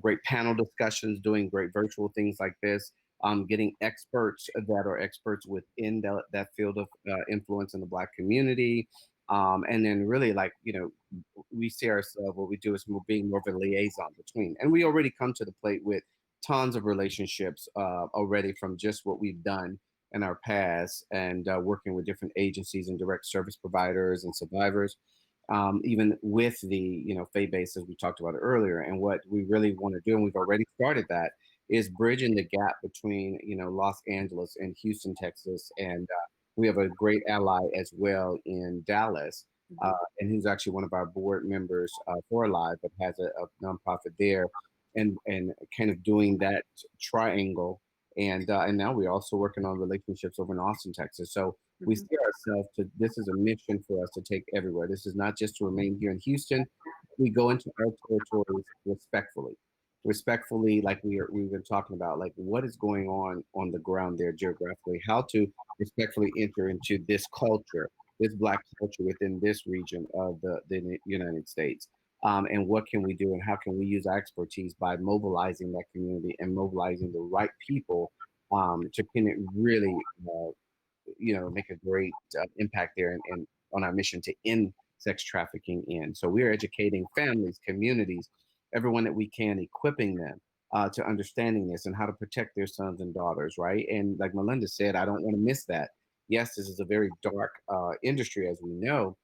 great panel discussions, doing great virtual things like this. Getting experts that are experts within that field of influence in the Black community, and then really we see ourselves, what we do is we're being more of a liaison between, and we already come to the plate with tons of relationships already from just what we've done in our past, and working with different agencies and direct service providers and survivors, even with the faith base, as we talked about earlier. And what we really want to do, and we've already started that, is bridging the gap between Los Angeles and Houston, Texas. And we have a great ally as well in Dallas, and who's actually one of our board members for Alive, but has a nonprofit there, and kind of doing that triangle. And now we're also working on relationships over in Austin, Texas. So we see ourselves to, this is a mission for us to take everywhere. This is not just to remain here in Houston. We go into our territories respectfully, like we've been talking about, like what is going on the ground there geographically, how to respectfully enter into this culture, this Black culture within this region of the United States. And what can we do, and how can we use our expertise by mobilizing that community and mobilizing the right people to can it really make a great impact there, and on our mission to end sex trafficking in. So we're educating families, communities, everyone that we can, equipping them to understanding this and how to protect their sons and daughters, right? And like Melinda said, I don't want to miss that. Yes, this is a very dark industry, as we know,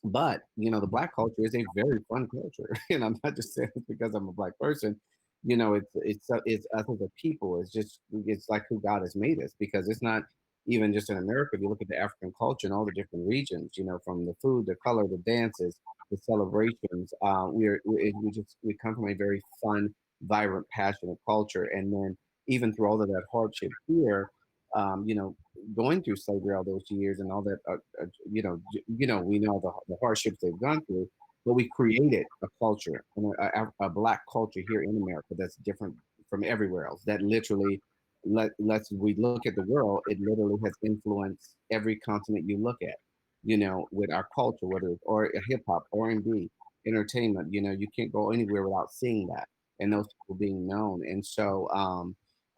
but the Black culture is a very fun culture, and I'm not just saying this because I'm a Black person. It's us as a people. It's like who God has made us, because it's not even just in America. If you look at the African culture and all the different regions, from the food, the color, the dances, the celebrations, we come from a very fun, vibrant, passionate culture. And then even through all of that hardship here, you know, going through slavery all those years and all that, we know the hardships they've gone through, but we created a culture, and a Black culture here in America that's different from everywhere else. That literally, we look at the world, it literally has influenced every continent you look at. With our culture, whether it's or hip hop, R&B, entertainment, you can't go anywhere without seeing that and those people being known. And so,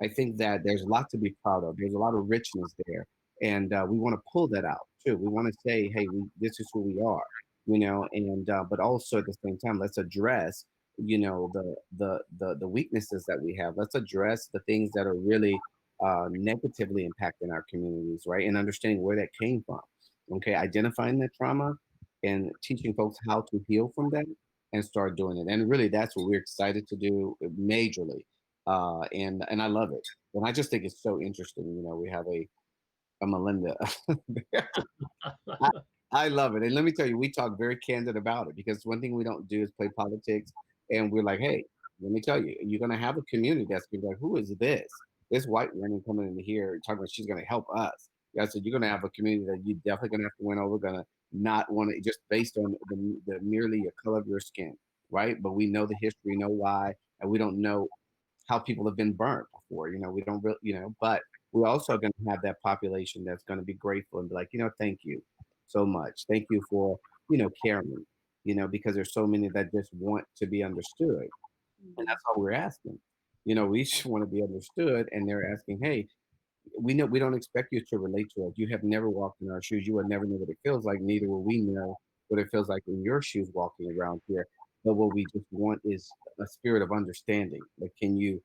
I think that there's a lot to be proud of. There's a lot of richness there, and we want to pull that out too. We want to say, hey, this is who we are, and but also at the same time, let's address, the weaknesses that we have. Let's address the things that are really negatively impacting our communities, right? And understanding where that came from. Okay, identifying that trauma and teaching folks how to heal from that and start doing it. And really, that's what we're excited to do majorly. And I love it. And I just think it's so interesting. We have a Melinda. I, I love it. And let me tell you, we talk very candid about it, because one thing we don't do is play politics. And we're like, hey, let me tell you, you're going to have a community that's going to be like, who is this? This white woman coming in here talking about she's going to help us. Yeah, so you're going to have a community that you definitely going to have to win over, going to not want to, just based on the merely the color of your skin, right? But we know the history, we know why, and we don't know how people have been burnt before. We don't really, but we're also going to have that population that's going to be grateful and be like, thank you so much. Thank you for, caring, because there's so many that just want to be understood. And that's all we're asking. We just want to be understood. And they're asking, hey, we know we don't expect you to relate to us. You have never walked in our shoes. You will never know what it feels like. Neither will we know what it feels like in your shoes walking around here. But what we just want is a spirit of understanding. Like, can you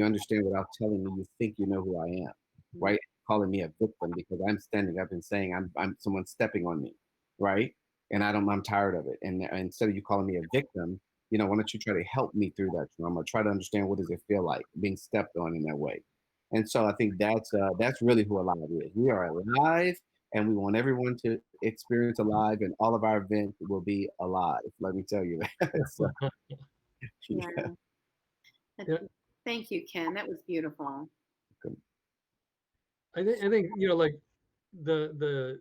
understand without telling me you think you know who I am, right? Calling me a victim because I'm standing up and saying I'm someone stepping on me, right? And I'm tired of it. And instead of you calling me a victim, why don't you try to help me through that trauma? Try to understand, what does it feel like being stepped on in that way? And so I think that's really who Alive is. We are alive, and we want everyone to experience Alive, and all of our events will be alive. Let me tell you that. So, Yeah. Yeah. Thank you, Ken. That was beautiful. I think like the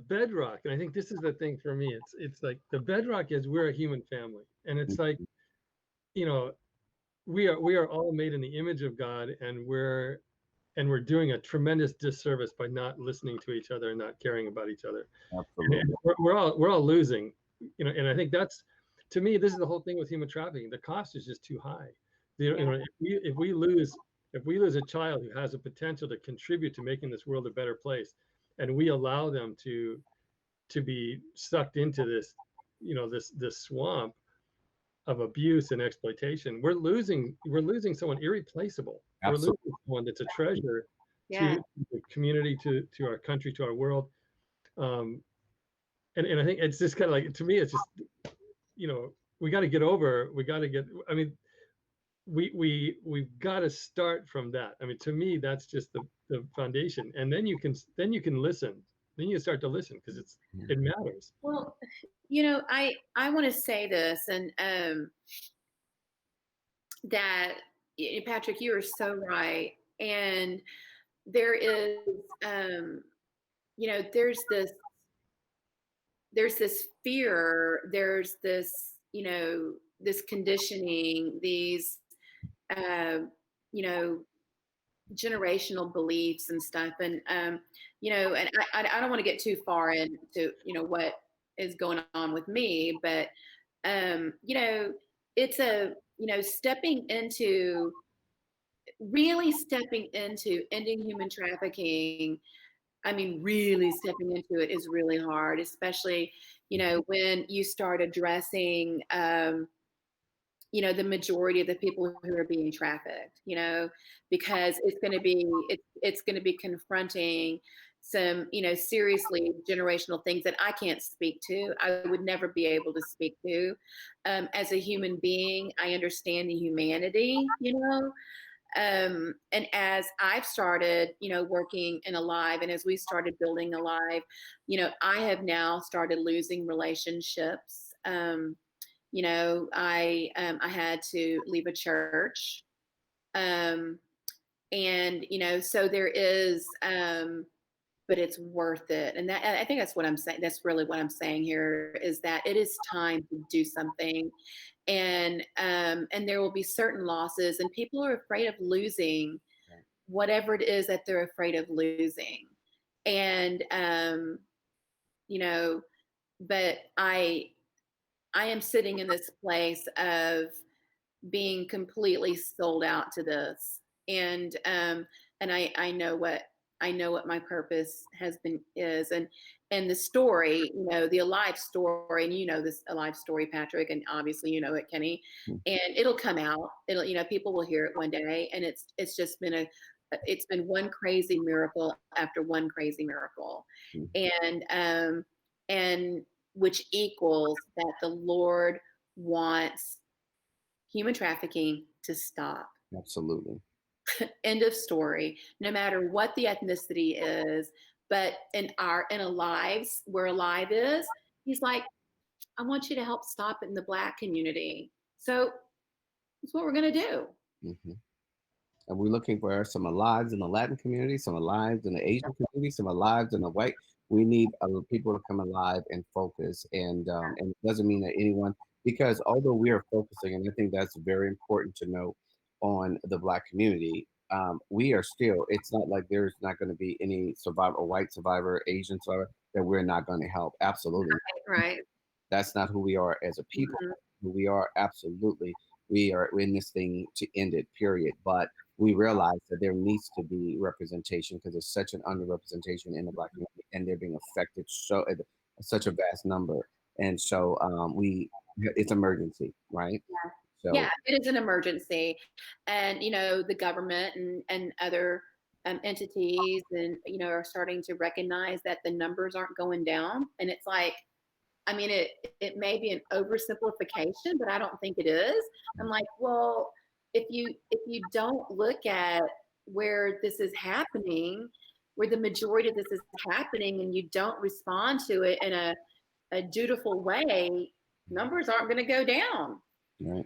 bedrock, and I think this is the thing for me. It's like the bedrock is we're a human family, and it's like, we are all made in the image of God, and we're doing a tremendous disservice by not listening to each other and not caring about each other. Absolutely. And we're all losing, and I think that's, to me, this is the whole thing with human trafficking. The cost is just too high. If we lose a child who has a potential to contribute to making this world a better place, and we allow them to be sucked into this, this swamp of abuse and exploitation, we're losing someone irreplaceable. Absolutely. We're losing someone that's a treasure Yeah. to the community, to our country, to our world. And I think it's just kind of like, to me, it's just, we got to get over. I mean, we've got to start from that. I mean, to me, that's just the foundation. And then you can listen. Then you start to listen, because it matters. Well, I want to say this, and that, Patrick, you are so right. And there is, there's this fear, there's this, this conditioning, these, generational beliefs and stuff. And, and I don't want to get too far into, what is going on with me, but, it's really stepping into ending human trafficking. I mean, really stepping into it is really hard, especially, when you start addressing, the majority of the people who are being trafficked, because it's going to be confronting some, seriously generational things that I can't speak to. I would never be able to speak to. As a human being, I understand the humanity, and as I've started, working in Alive, and as we started building Alive, I have now started losing relationships. I had to leave a church, and so there is, but it's worth it. And that, I think that's what I'm saying. That's really what I'm saying here, is that it is time to do something. And there will be certain losses, and people are afraid of losing whatever it is that they're afraid of losing. And but I am sitting in this place of being completely sold out to this. and I know what my purpose has been is, and the story, the alive story, and this alive story, Patrick, and obviously it, Kenny, and it'll come out. It'll, people will hear it one day, and it's just been it's been one crazy miracle after one crazy miracle, and which equals that the Lord wants human trafficking to stop. Absolutely. End of story. No matter what the ethnicity is, but in a lives where alive is, he's like, I want you to help stop it in the Black community. So that's what we're gonna do. And we're looking for some alives in the Latin community, some alives in the Asian community, some alives in the white. We need people to come alive and focus. And it doesn't mean that anyone, because although we are focusing, and I think that's very important to note on the Black community, we are still, it's not like there's not going to be any survivor, white survivor, Asian survivor, that we're not going to help. Absolutely. Right. That's not who we are as a people. Who we are, absolutely. We are in this thing to end it, period. But we realize that there needs to be representation because there's such an underrepresentation in the Black community, and they're being affected so at such a vast number. And so it's emergency, right? So, yeah, it is an emergency, and the government and other entities and are starting to recognize that the numbers aren't going down, and it's like, I mean, it may be an oversimplification, but I don't think it is. I'm like, well, if you don't look at where this is happening, where the majority of this is happening, and you don't respond to it in a dutiful way, numbers aren't going to go down. Right.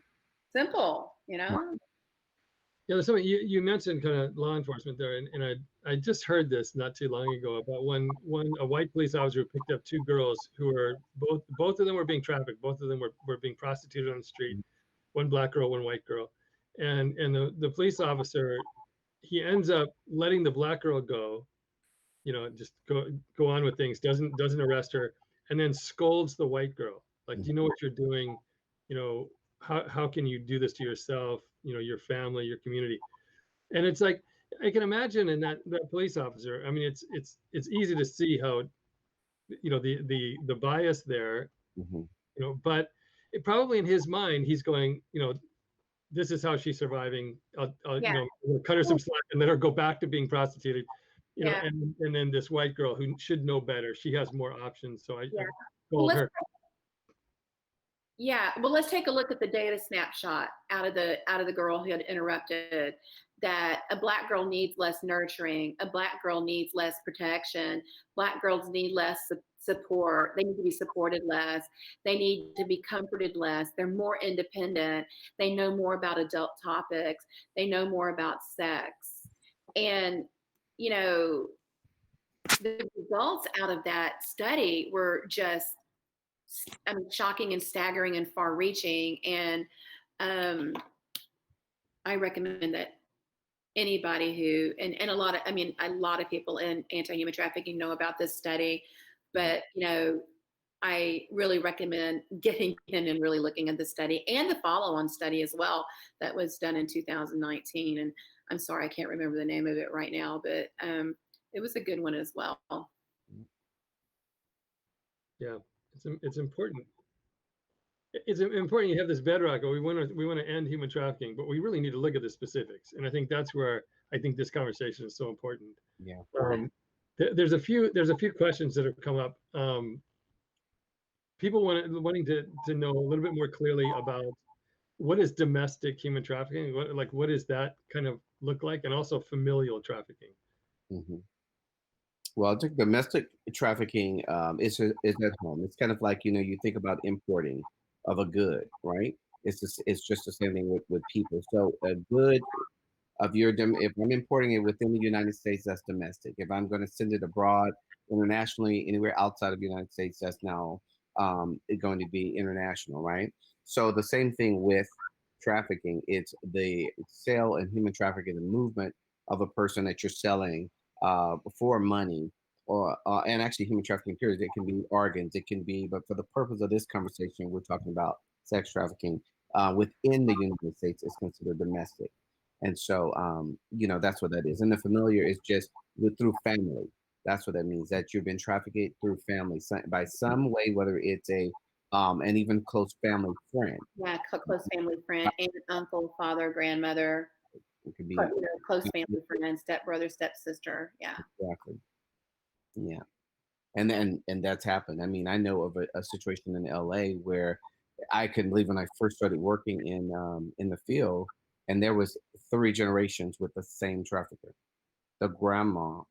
Simple, Yeah, there's something you mentioned, kind of law enforcement there, and I just heard this not too long ago about a white police officer who picked up two girls who were both of them were being trafficked, both of them were being prostituted on the street, one Black girl, one white girl, and the police officer, he ends up letting the Black girl go, just go on with things, doesn't arrest her, and then scolds the white girl, like, do you know what you're doing? How can you do this to yourself, your family, your community? And it's like, I can imagine in that police officer, I mean, it's easy to see how, the bias there, but probably in his mind, he's going, this is how she's surviving. I'll cut her some slack and let her go back to being prostituted, and then this white girl who should know better, she has more options. So I told her. Yeah, well, let's take a look at the data snapshot out of the girl who had interrupted. That a Black girl needs less nurturing, a Black girl needs less protection, Black girls need less support, they need to be supported less, they need to be comforted less, they're more independent, they know more about adult topics, they know more about sex. And, the results out of that study were just, shocking and staggering and far-reaching, and I recommend that anybody who and a lot of people in anti-human trafficking know about this study, but I really recommend getting in and really looking at the study and the follow-on study as well that was done in 2019. And I'm sorry, I can't remember the name of it right now, but it was a good one as well. Yeah. It's important. It's important you have this bedrock. We want to end human trafficking, but we really need to look at the specifics. And I think that's where I think this conversation is so important. Yeah. There's a few questions that have come up. People wanting to know a little bit more clearly about what is domestic human trafficking. What does that kind of look like, and also familial trafficking. Well, I think domestic trafficking is at home. It's kind of like, you think about importing of a good, right? It's just the same thing with people. So a good if I'm importing it within the United States, that's domestic. If I'm going to send it abroad, internationally, anywhere outside of the United States, that's now going to be international, right? So the same thing with trafficking. It's the sale and human trafficking, the movement of a person that you're selling for money, or and actually human trafficking period. It can be organs, it can be, but for the purpose of this conversation, we're talking about sex trafficking within the United States is considered domestic. And so, that's what that is. And the familiar is just through family. That's what that means, that you've been trafficked through family by some way, whether it's an even close family friend. Yeah, close family friend, aunt, uncle, father, grandmother, It could be close family friend, stepbrother, stepsister. Yeah. exactly. Yeah. And that's happened. I mean, I know of a situation in LA where I couldn't believe when I first started working in the field, and there was 3 generations with the same trafficker. The grandma,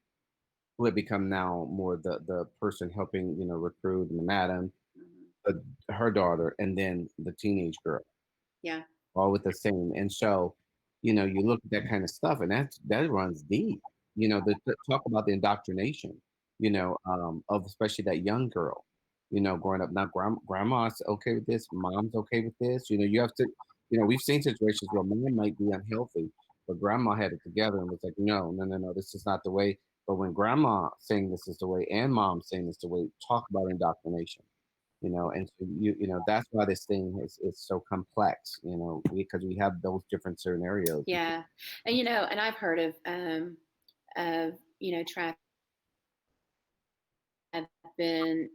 who had become now more the person helping, recruit and the madam, Mhm. her daughter, and then the teenage girl, Yeah. all with the same. And so, you look at that kind of stuff, and that runs deep. Talk about the indoctrination, of especially that young girl, growing up. Now, grandma's okay with this, mom's okay with this. You have to, we've seen situations where mom might be unhealthy, but grandma had it together and was like, no, no, no, no, this is not the way. But when grandma saying this is the way and mom saying this the way, talk about indoctrination. And so that's why this thing is so complex, because we have those different scenarios. Yeah. And I've heard of, traffic have been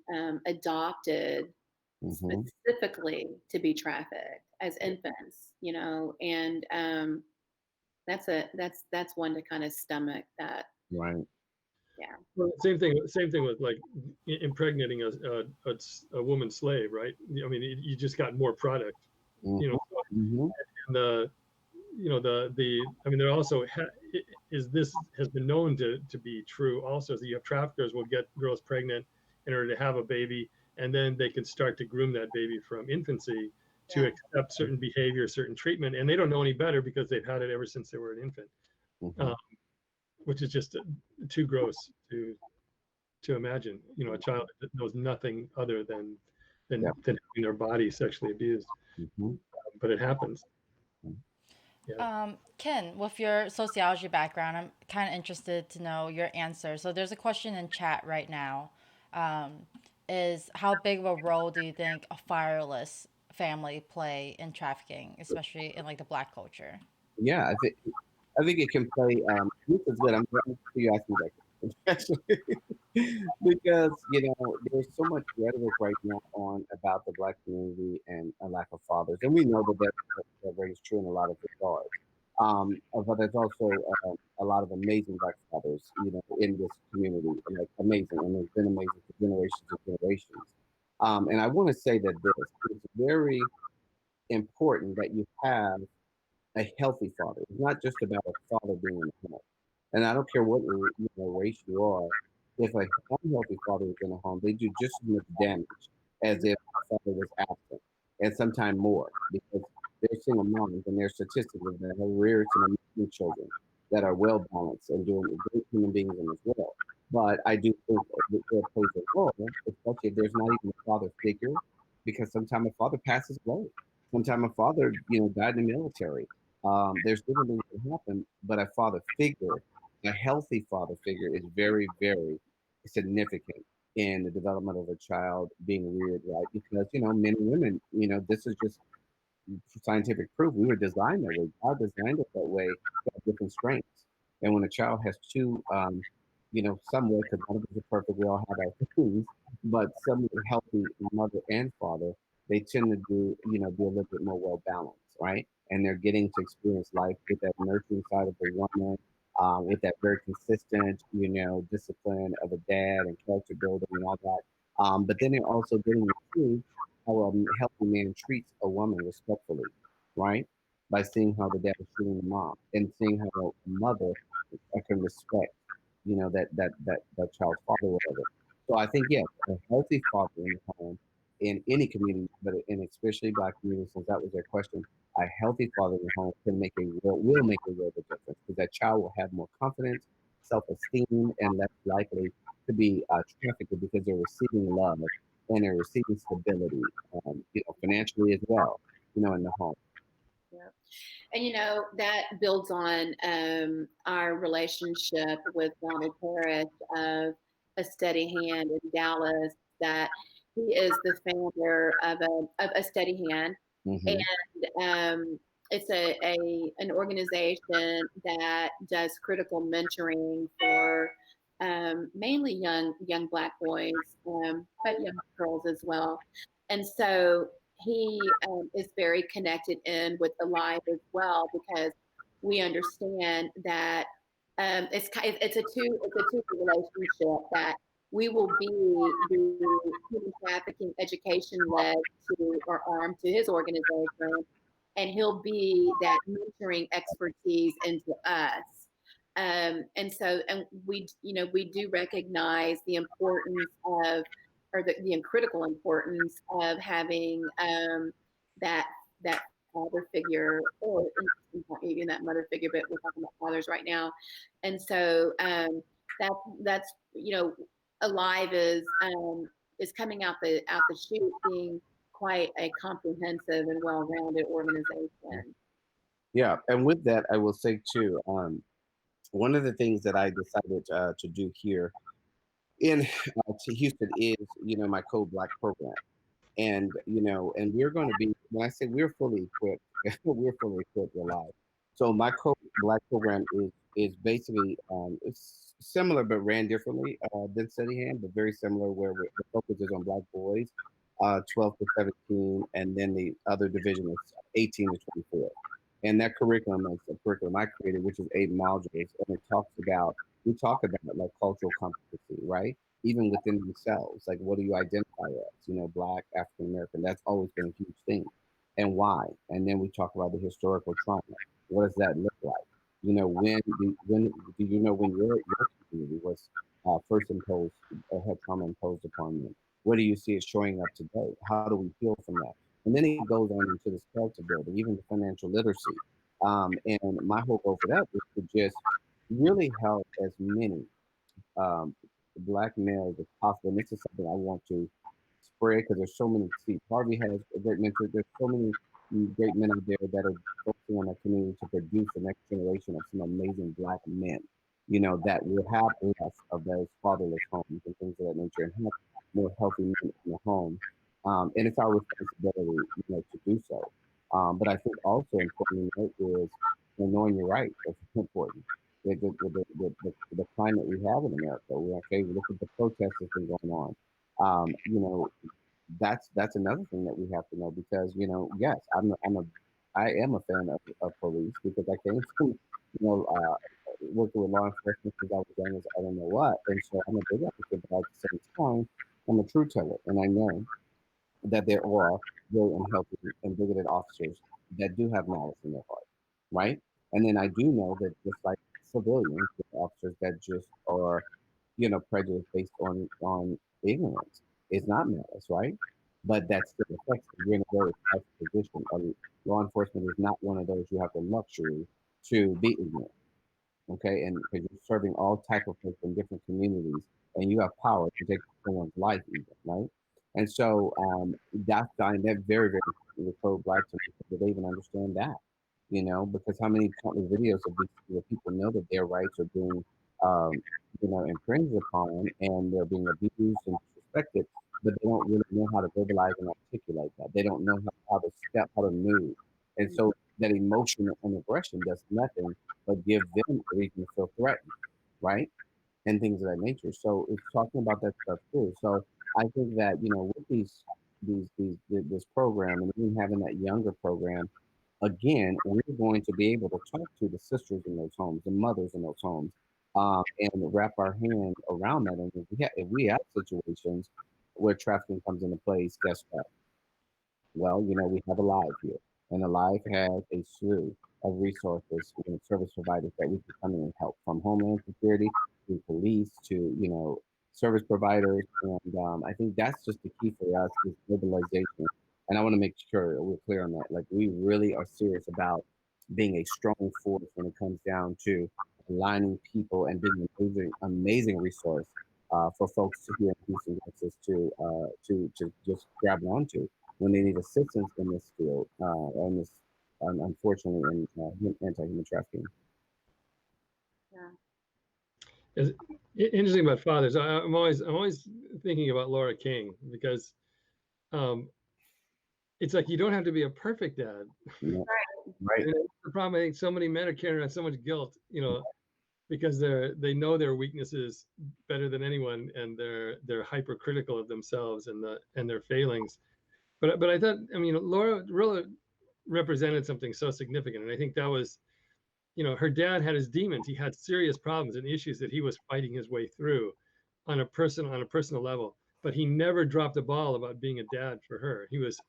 adopted Hmm. specifically to be trafficked as infants, and that's one to kind of stomach that. Right. Yeah. Well, same thing with like impregnating a woman slave, right? I mean, you just got more product, Hmm. you know. Hmm. And I mean, there also is this has been known to be true also, is that you have traffickers will get girls pregnant in order to have a baby, and then they can start to groom that baby from infancy to Yeah. accept certain behavior, certain treatment, and they don't know any better because they've had it ever since they were an infant, Hmm. which is just too gross to imagine. A child that knows nothing other than Yeah. having their body sexually abused, Hmm. but it happens. Ken, with your sociology background, I'm kind of interested to know your answer. So there's a question in chat right now. Is how big of a role do you think a fatherless family play in trafficking, especially in like the Black culture? Yeah, I think it can play. This is good. I'm glad you asked me that question, actually, because there's so much rhetoric right now on about the Black community and a lack of fathers, and we know that very true in a lot of regards. But there's also a lot of amazing Black fathers, in this community, like amazing, and it's been amazing for generations and generations. And I want to say that it's very important that you have a healthy father. It's not just about a father being in the home. And I don't care what race you are. If an unhealthy father is in the home, they do just as much damage as if a father was absent, and sometimes more, because they're single moms and they're statistically that have reared some amazing children that are well balanced and doing great human beings in as well. But I do think that there plays a role, especially if there's not even a father figure, because sometimes a father passes away. Sometimes a father, died in the military. There's different things that happen, but a father figure, a healthy father figure, is very, very significant in the development of a child being reared right. Because men and women, this is just scientific proof. We were designed that way. God designed us that way to have different strengths. And when a child has two, some way, because none of us are perfect, we all have our things, but some healthy mother and father, they tend to be a little bit more well balanced, right? And they're getting to experience life with that nurturing side of the woman, with that very consistent, discipline of a dad and character building and all that. But then they're also getting to see how a healthy man treats a woman respectfully, right? By seeing how the dad is treating the mom and seeing how a mother can respect, that child's father, whatever. So I think, yeah, a healthy father in the home in any community, but in especially Black communities, since that was their question, a healthy father in the home will make a real big difference, because that child will have more confidence, self-esteem, and less likely to be trafficked, because they're receiving love and they're receiving stability, financially as well, in the home. Yeah. And that builds on our relationship with Donald Parrish of A Steady Hand in Dallas, that he is the founder of a Steady Hand. Hmm. And it's an organization that does critical mentoring for mainly young Black boys, but young girls as well. And so he is very connected in with Alive as well, because we understand that it's a two relationship, that we will be the human trafficking education led to or arm to his organization, and he'll be that mentoring expertise into us. And so, and we, we do recognize the importance of, or the critical importance of having that that father figure, or even that mother figure, but we're talking about fathers right now. And so that's Alive is coming out the chute being quite a comprehensive and well-rounded organization. Yeah, and with that, I will say too, one of the things that I decided to do here in to Houston is, my Code Black program. And, and we're going to be, when I say we're fully equipped, we're fully equipped Alive. So my Code Black program is basically, it's similar but ran differently than Steady Hand, but very similar, where the focus is on Black boys, 12 to 17, and then the other division is 18 to 24. And that curriculum is the curriculum I created, which is 8 modules, and we talk about like cultural competency, right? Even within themselves, like, what do you identify as? Black, African American. That's always been a huge thing, and why? And then we talk about the historical trauma. What does that look like? When do you know when your community was first imposed, had trauma imposed upon you? Where do you see it showing up today? How do we heal from that? And then it goes on into this character building, even the financial literacy. And my whole goal for that was to just really help as many Black males as possible. And this is something I want to spread, because there's so many. See, Harvey has a great mentor. There's so many great men out there that are focusing on that community to produce the next generation of some amazing Black men, that will have less of those fatherless homes and things of that nature, and have more healthy men in the home. And it's our responsibility, to do so. But I think also important to note is, knowing your rights. That's important. The climate we have in America, we look at the protests that's been going on. That's another thing that we have to know, because yes, I am a fan of police, because I came from working with law enforcement since I was young as I don't know what, and so I'm a big advocate, but at the same time, I'm a truth teller, and I know that there are very unhealthy and bigoted officers that do have malice in their heart, right? And then I do know that just like civilians, there are officers that just are, prejudiced based on ignorance. It's not malice, right? But that still affects them. You're in a very tough position. Law enforcement is not one of those you have the luxury to be ignorant, okay? And because you're serving all type of folks in different communities, and you have power to take someone's life, even, right? And so that's that very, very important with Code Black, to make sure that they even understand that, because how many countless videos of these where people know that their rights are being, infringed upon, and they're being abused and disrespected, but they don't really know how to verbalize and articulate that. They don't know how to step, how to move. And so that emotion and aggression does nothing but give them a reason to feel threatened, right? And things of that nature. So it's talking about that stuff too. So I think that, with this program, and even having that younger program, again, we're going to be able to talk to the sisters in those homes, the mothers in those homes, and wrap our hand around that. And if we have situations where trafficking comes into place, guess what? Well, we have Alive here, and Alive has a slew of resources and service providers that we can come in and help, from Homeland Security to police to, service providers. And I think that's just the key for us, is mobilization. And I want to make sure we're clear on that. Like, we really are serious about being a strong force when it comes down to aligning people and being an amazing resource for folks here in Houston, Texas, to just grab onto when they need assistance in this field, and this, unfortunately, in anti-human trafficking. Yeah. It's interesting about fathers. I'm always thinking about Laura King, because it's like, you don't have to be a perfect dad. Yeah. Right. And the problem, I think so many men are carrying around so much guilt, because they know their weaknesses better than anyone, and they're hypercritical of themselves and their failings. But I thought, I mean, Laura really represented something so significant, and I think that was, her dad had his demons. He had serious problems and issues that he was fighting his way through on a personal level. But he never dropped the ball about being a dad for her. He was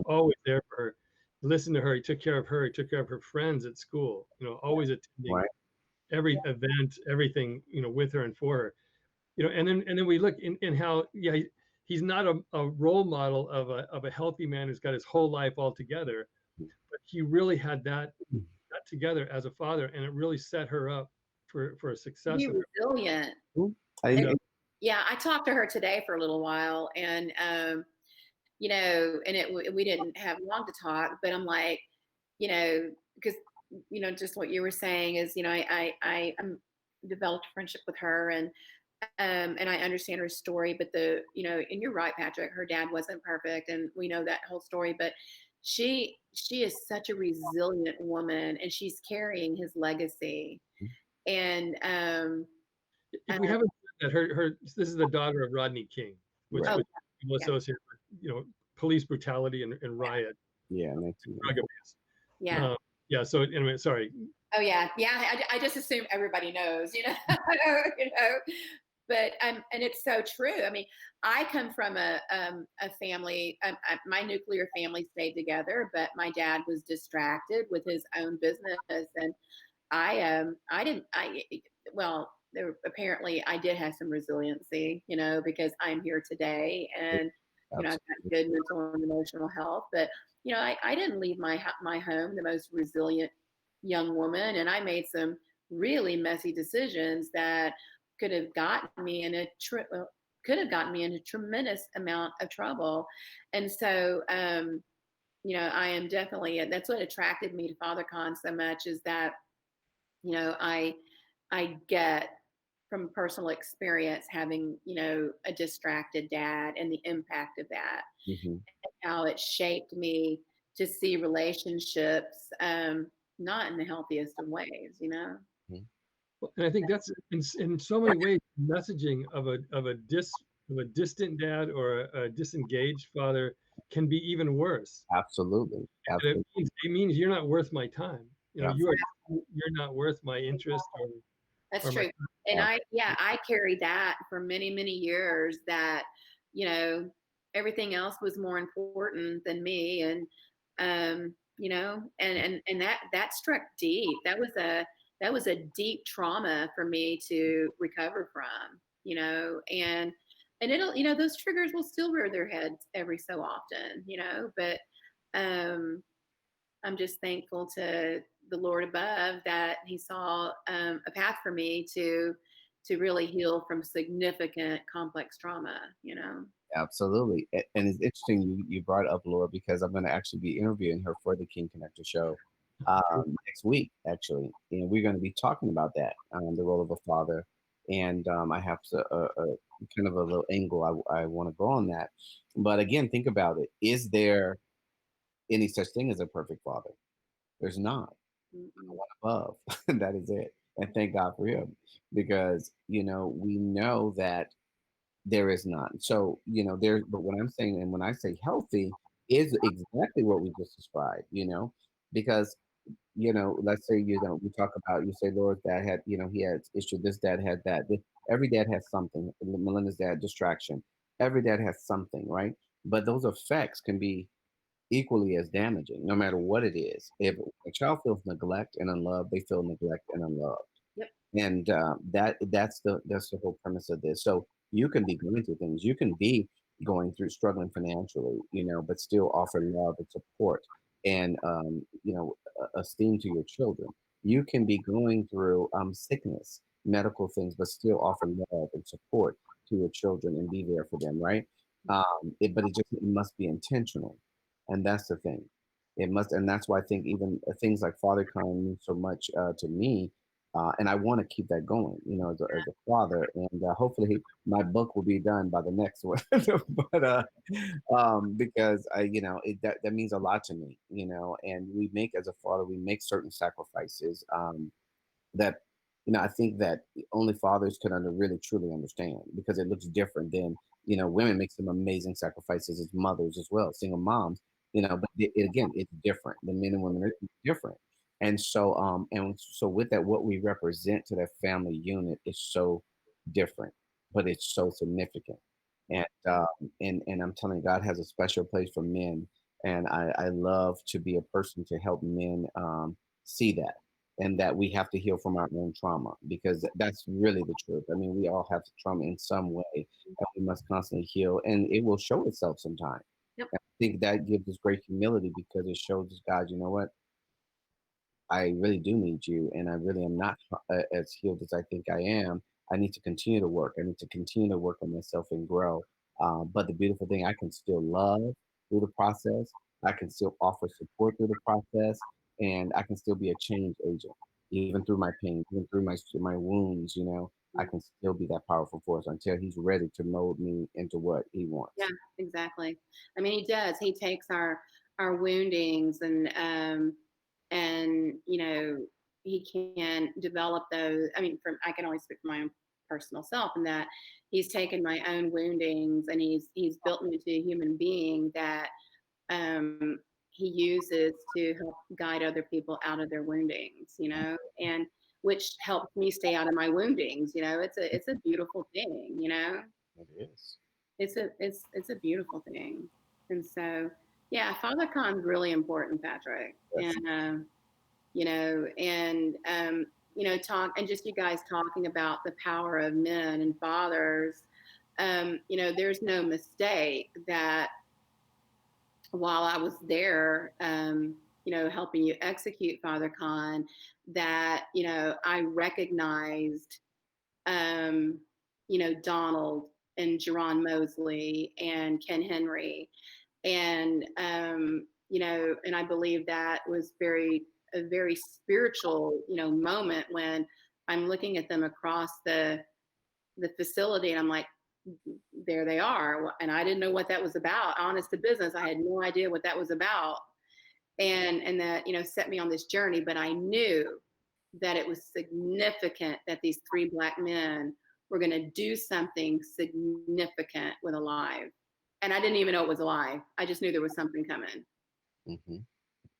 always there for her. He listened to her. He took care of her. He took care of her friends at school. Always attending Right. every event, everything, with her and for her. And then we look in how, he's not a role model of a healthy man who's got his whole life all together, but he really had that together as a father, and it really set her up for a success. Be resilient. I, Yeah, I talked to her today for a little while, and we didn't have long to talk, but I'm like, because just what you were saying is, I developed a friendship with her, and I understand her story, but and you're right, Patrick, her dad wasn't perfect, and we know that whole story, but she is such a resilient woman, and she's carrying his legacy. And If we haven't said that, this is the daughter of Rodney King, which Right. was people associated with, police brutality and riot, yeah, drug abuse. yeah. Yeah. So anyway, sorry. Oh yeah, yeah. I just assume everybody knows, But and it's so true. I mean, I come from a family. My nuclear family stayed together, but my dad was distracted with his own business, and I didn't. Apparently I did have some resiliency, because I'm here today, and I've got good mental and emotional health. But I didn't leave my home the most resilient young woman, and I made some really messy decisions that could have gotten me in a tremendous amount of trouble. And so I am definitely, that's what attracted me to FatherCon so much, is that I get from personal experience having a distracted dad, and the impact of that, and how it shaped me to see relationships not in the healthiest of ways. And I think that's in so many ways messaging of a distant dad or a disengaged father can be even worse. Absolutely. It means you're not worth my time. Yeah. You're not worth my interest. That's true. And I carried that for many, many years, that, everything else was more important than me. And, and that struck deep. That was a deep trauma for me to recover from, and it'll, those triggers will still rear their heads every so often, but, I'm just thankful to the Lord above that He saw a path for me to really heal from significant complex trauma. Absolutely. And it's interesting you brought up Laura, because I'm going to actually be interviewing her for the King Connector show next week, actually. And we're going to be talking about that, the role of a father. And I have a kind of a little angle I want to go on that. But again, think about it. Is there any such thing as a perfect father? There's not. One above. That is it. And thank God for him, because we know that there is not. So but what I'm saying, and when I say healthy, is exactly what we just described. Because let's say we talk about, you say Laura's dad had, he had issue. This dad had that. Every dad has something. Melinda's dad, distraction. Every dad has something, right? But those effects can be equally as damaging, no matter what it is. If a child feels neglect and unloved, they feel neglect and unloved. Yep. And that's the whole premise of this. So you can be going through things. You can be going through struggling financially, but still offer love and support and esteem to your children. You can be going through sickness, medical things, but still offer love and support to your children and be there for them, right? But it must be intentional. And that's the thing. It must, and that's why I think even things like FatherCon mean so much to me, And I want to keep that going, as a father. And hopefully my book will be done by the next one. But because that means a lot to me, and we make, as a father, we make certain sacrifices that, I think that only fathers can really truly understand, because it looks different than, women make some amazing sacrifices as mothers as well, single moms, but again, it's different. The men and women are different. And so with that, what we represent to that family unit is so different, but it's so significant. And I'm telling you, God has a special place for men, and I love to be a person to help men see that, and that we have to heal from our own trauma, because that's really the truth. I mean, we all have trauma in some way, and we must constantly heal, and it will show itself sometime. Yep. I think that gives us great humility, because it shows us, God, you know what? I really do need you, and I really am not as healed as I think I am. I need to continue to work. I need to continue to work on myself and grow. But the beautiful thing, I can still love through the process. I can still offer support through the process, and I can still be a change agent, even through my pain, even through my wounds. I can still be that powerful force until He's ready to mold me into what He wants. Yeah, exactly. I mean, he does. He takes our woundings, and he can develop those. I mean, I can only speak for my own personal self, in that he's taken my own woundings, and he's built me into a human being that um, he uses to help guide other people out of their woundings. And which helps me stay out of my woundings. It's a beautiful thing. It is. It's a beautiful thing. And so, yeah, FatherCon is really important, Patrick. Yes. And talk, and just you guys talking about the power of men and fathers. There's no mistake that while I was there, helping you execute FatherCon, that I recognized Donald and Jerron Mosley and Ken Henry. And, and I believe that was a very spiritual, moment, when I'm looking at them across the facility, and I'm like, there they are. And I didn't know what that was about. Honest to business, I had no idea what that was about. And that, set me on this journey. But I knew that it was significant that these three Black men were going to do something significant with Alive. And I didn't even know it was Alive. I just knew there was something coming. Mm-hmm.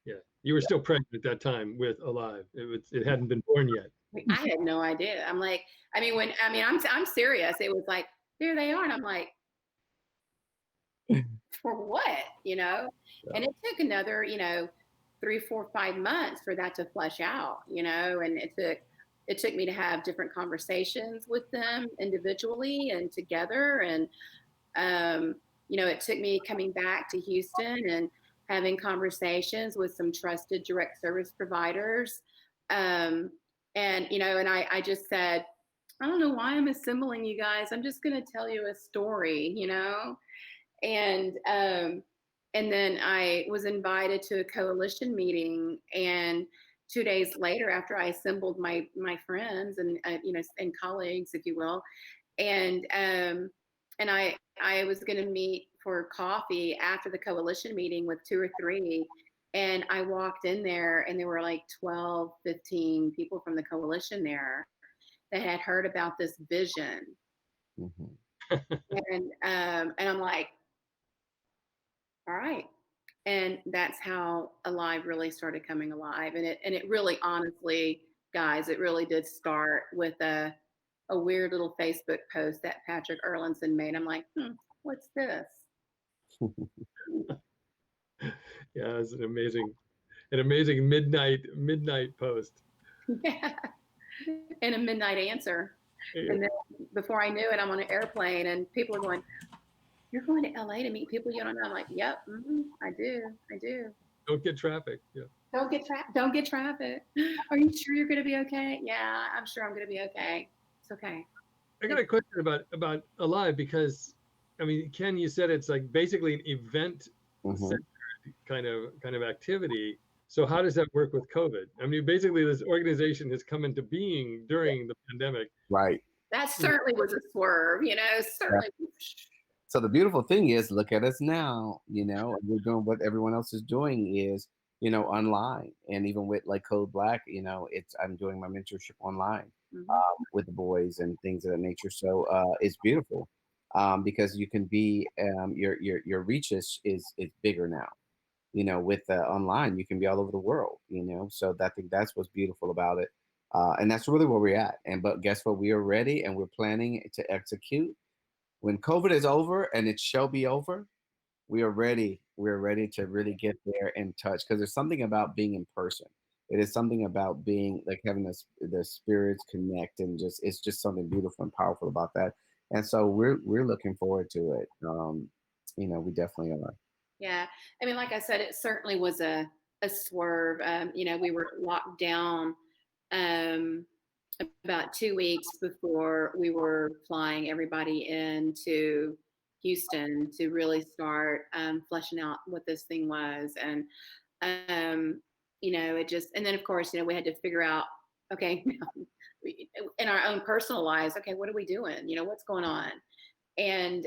Yeah, you were still pregnant at that time with Alive. It hadn't been born yet. I had no idea. I'm like, I'm serious. It was like, there they are. And I'm like, for what? Yeah. And it took another, 3, 4, 5 months for that to flesh out, and it took me to have different conversations with them individually and together. And, it took me coming back to Houston and having conversations with some trusted direct service providers. And I just said, I don't know why I'm assembling you guys. I'm just going to tell you a story, and then I was invited to a coalition meeting, and 2 days later, after I assembled my friends and and colleagues, if you will, and I was going to meet for coffee after the coalition meeting with 2 or 3, and I walked in there, and there were like 12, 15 people from the coalition there that had heard about this vision. Mm-hmm. And I'm like, all right. And that's how Alive really started coming alive. And it really, honestly, guys, it really did start with a weird little Facebook post that Patrick Erlinson made. I'm like, what's this? Yeah, it's an amazing midnight post. Yeah. And a midnight answer. Yeah. And then before I knew it, I'm on an airplane, and people are going, you're going to LA to meet people you don't know? I'm like, yep, I do. Don't get traffic. Yeah. Don't get traffic. Are you sure you're going to be okay? Yeah, I'm sure I'm going to be okay. It's okay. I got a question about Alive, because, I mean, Ken, you said it's like basically an event Mm-hmm. kind of activity. So how does that work with COVID? I mean, basically this organization has come into being during the pandemic. Right. That certainly was a swerve, certainly. So the beautiful thing is, look at us now, we're doing what everyone else is doing is, online. And even with like Code Black, I'm doing my mentorship online with the boys and things of that nature. So it's beautiful because you can be, your reach is bigger now. With online, you can be all over the world, so I think that's what's beautiful about it. And that's really where we're at. But guess what? We are ready and we're planning to execute. When COVID is over, and it shall be over, we are ready. We're ready to really get there and touch, because there's something about being in person. It is something about being like having the spirits connect, and it's just something beautiful and powerful about that. And so we're looking forward to it. We definitely are. Yeah. I mean, like I said, it certainly was a swerve. We were locked down about 2 weeks before we were flying everybody into Houston to really start fleshing out what this thing was. And, it just, and then of course, we had to figure out, okay, in our own personal lives, okay, what are we doing? What's going on? And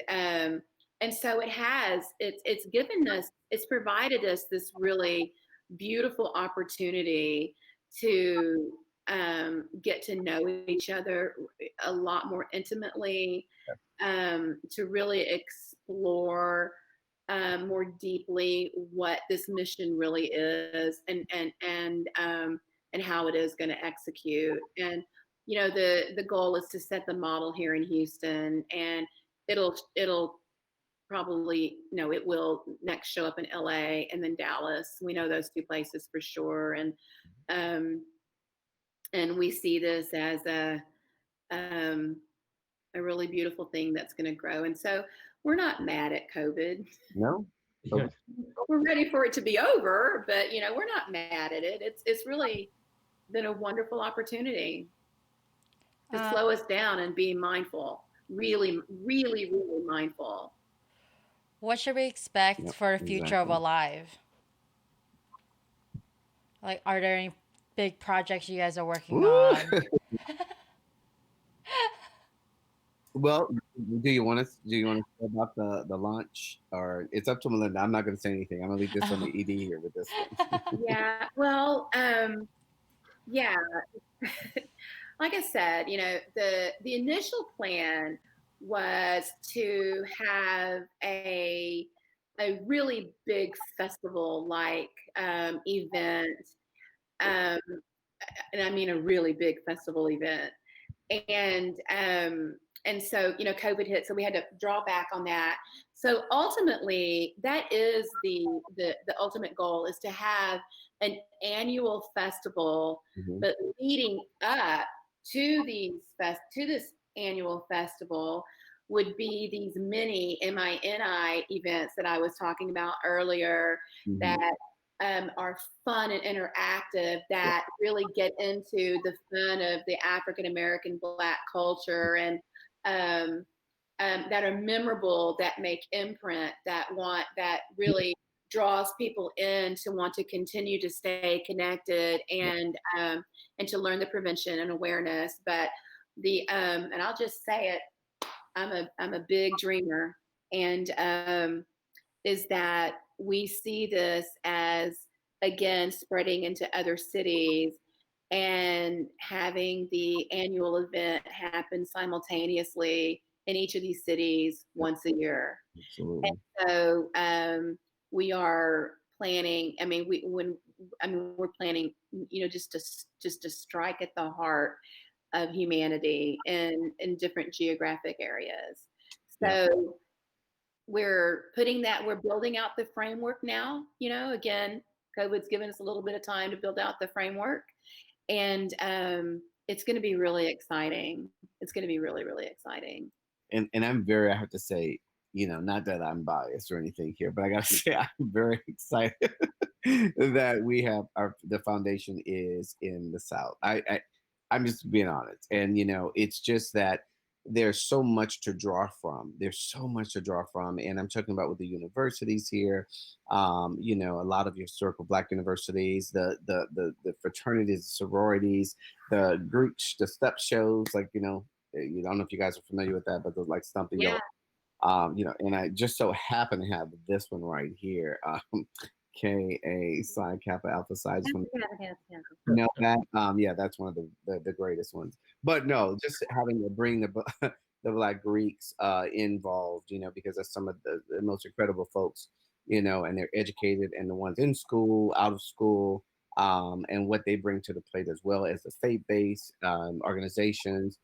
so it's given us, it's provided us this really beautiful opportunity to get to know each other a lot more intimately, to really explore more deeply what this mission really is, and how it is going to execute. And the goal is to set the model here in Houston, and it'll probably, it will next show up in LA and then Dallas. We know those two places for sure. And we see this as a really beautiful thing that's going to grow. And so we're not mad at COVID. No. Yeah. We're ready for it to be over, but we're not mad at it. It's really been a wonderful opportunity to slow us down and be mindful, really, really, really mindful. What should we expect for the future of Alive? Like, are there any big projects you guys are working on? Well, do you want to say about the launch, or it's up to Melinda? I'm not going to say anything. I'm going to leave this on the ED here with this one. Yeah. Well, yeah. Like I said, the initial plan was to have a really big festival like event, and I mean a really big festival event, and so COVID hit, so we had to draw back on that. So ultimately, that is the ultimate goal, is to have an annual festival, but leading up to this annual festival would be these mini MINI events that I was talking about earlier, that are fun and interactive, that really get into the fun of the African American Black culture, and that are memorable, that make imprint, that really draws people in to want to continue to stay connected, and to learn the prevention and awareness. But and I'll just say it, I'm a big dreamer, and is that we see this as, again, spreading into other cities and having the annual event happen simultaneously in each of these cities once a year. Absolutely. And so we are planning. I mean, we're planning, just to strike at the heart of humanity in different geographic areas. So we're building out the framework now. Again, COVID's given us a little bit of time to build out the framework, and it's going to be really exciting. It's going to be really, really exciting. And I have to say, not that I'm biased or anything here, but I got to say I'm very excited that we have the foundation is in the South. I'm just being honest, and it's just that there's so much to draw from. There's so much to draw from, and I'm talking about with the universities here. You know, a lot of your historical Black universities, the fraternities, sororities, the groups, the step shows. Like, you know, you don't know if you guys are familiar with that, but those like Stumpy Yellow. Yeah. You know, and I just so happen to have this one right here. KA Psi Kappa Alpha Psi. I just want to know that. Yeah, that's one of the greatest ones. But no, just having to bring the the Black Greeks involved, you know, because that's some of the most incredible folks, you know, and they're educated, and the ones in school, out of school, and what they bring to the plate, as well as the faith-based organizations.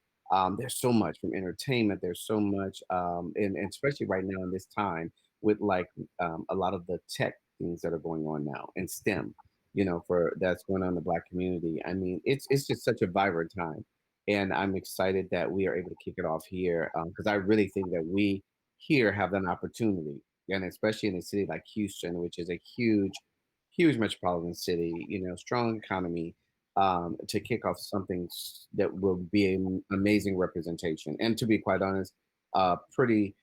There's so much from entertainment. There's so much, and especially right now in this time with like a lot of the tech things that are going on now in STEM, you know, for that's going on in the Black community. I mean, it's just such a vibrant time, and I'm excited that we are able to kick it off here because I really think that we here have an opportunity, and especially in a city like Houston, which is a huge metropolitan city, you know, strong economy, to kick off something that will be an amazing representation. And to be quite honest, pretty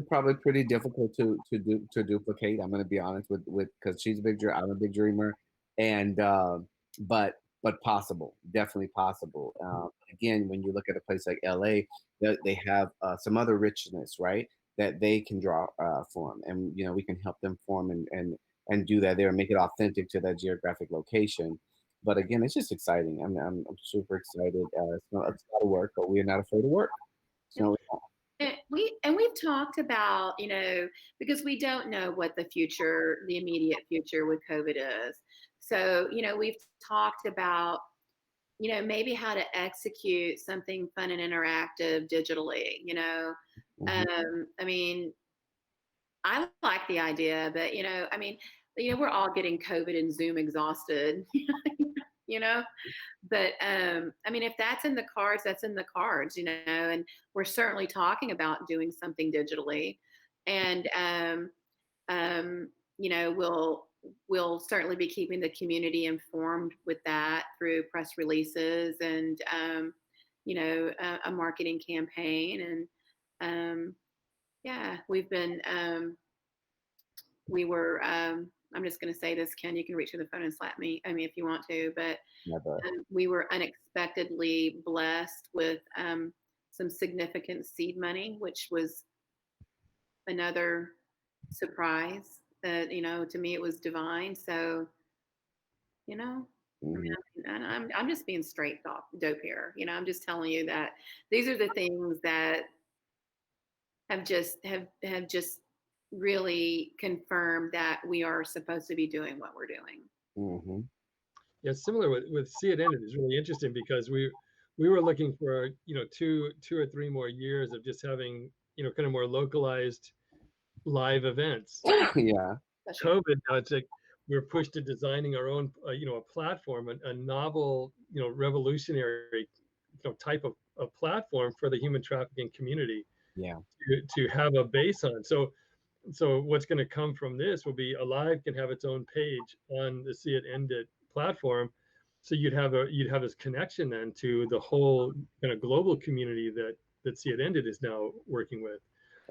probably pretty difficult to duplicate. I'm going to be honest with because she's a big dreamer, I'm a big dreamer, and but possible, definitely possible. Again, when you look at a place like LA, they have some other richness, right? That they can draw from, and you know we can help them form and do that there and make it authentic to that geographic location. But again, it's just exciting. I'm super excited. It's a lot of work, but we are not afraid to work. So We've talked about, you know, because we don't know what the immediate future with COVID is. So, you know, we've talked about, you know, maybe how to execute something fun and interactive digitally, you know. I mean, I like the idea, but you know, I mean, you know, we're all getting COVID and Zoom exhausted, you know. But I mean, if that's in the cards, that's in the cards, you know. And we're certainly talking about doing something digitally, and you know, we'll certainly be keeping the community informed with that through press releases and you know, a marketing campaign. And yeah, we were I'm just going to say this, Ken, you can reach for the phone and slap me, I mean, if you want to, but we were unexpectedly blessed with some significant seed money, which was another surprise that, you know, to me it was divine. So, you know, I mean, I'm just being straight dope here. You know, I'm just telling you that these are the things that have just really confirmed that we are supposed to be doing what we're doing. Yeah, similar with See It Ended is really interesting because we were looking for, you know, two or three more years of just having, you know, kind of more localized live events. Yeah. COVID, now it's like we're pushed to designing our own, you know, a platform, a novel, you know, revolutionary, you know, type of platform for the human trafficking community. Yeah. To have a base on. So what's going to come from this will be Alive can have its own page on the See It Ended platform. So you'd have this connection then to the whole kind of global community that See It Ended is now working with.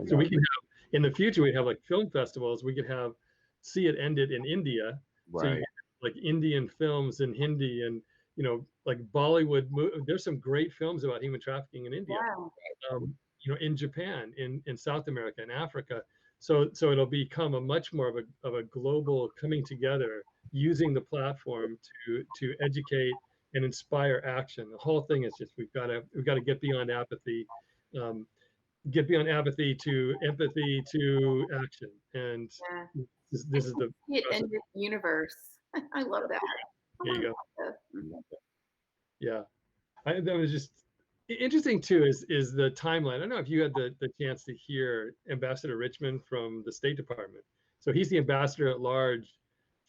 Okay. So we can have, in the future, we'd have like film festivals. We could have See It Ended in India. Right. So you have like Indian films in Hindi, and, you know, like Bollywood. There's some great films about human trafficking in India. Wow. You know, in Japan, in South America, in Africa. So it'll become a much more of a global coming together, using the platform to educate and inspire action. The whole thing is just we've got to get beyond apathy, get beyond apathy to empathy to action. And this is the universe. I love that. There you go. Yeah, that was just interesting too. Is the timeline? I don't know if you had the chance to hear Ambassador Richmond from the State Department. So he's the ambassador at large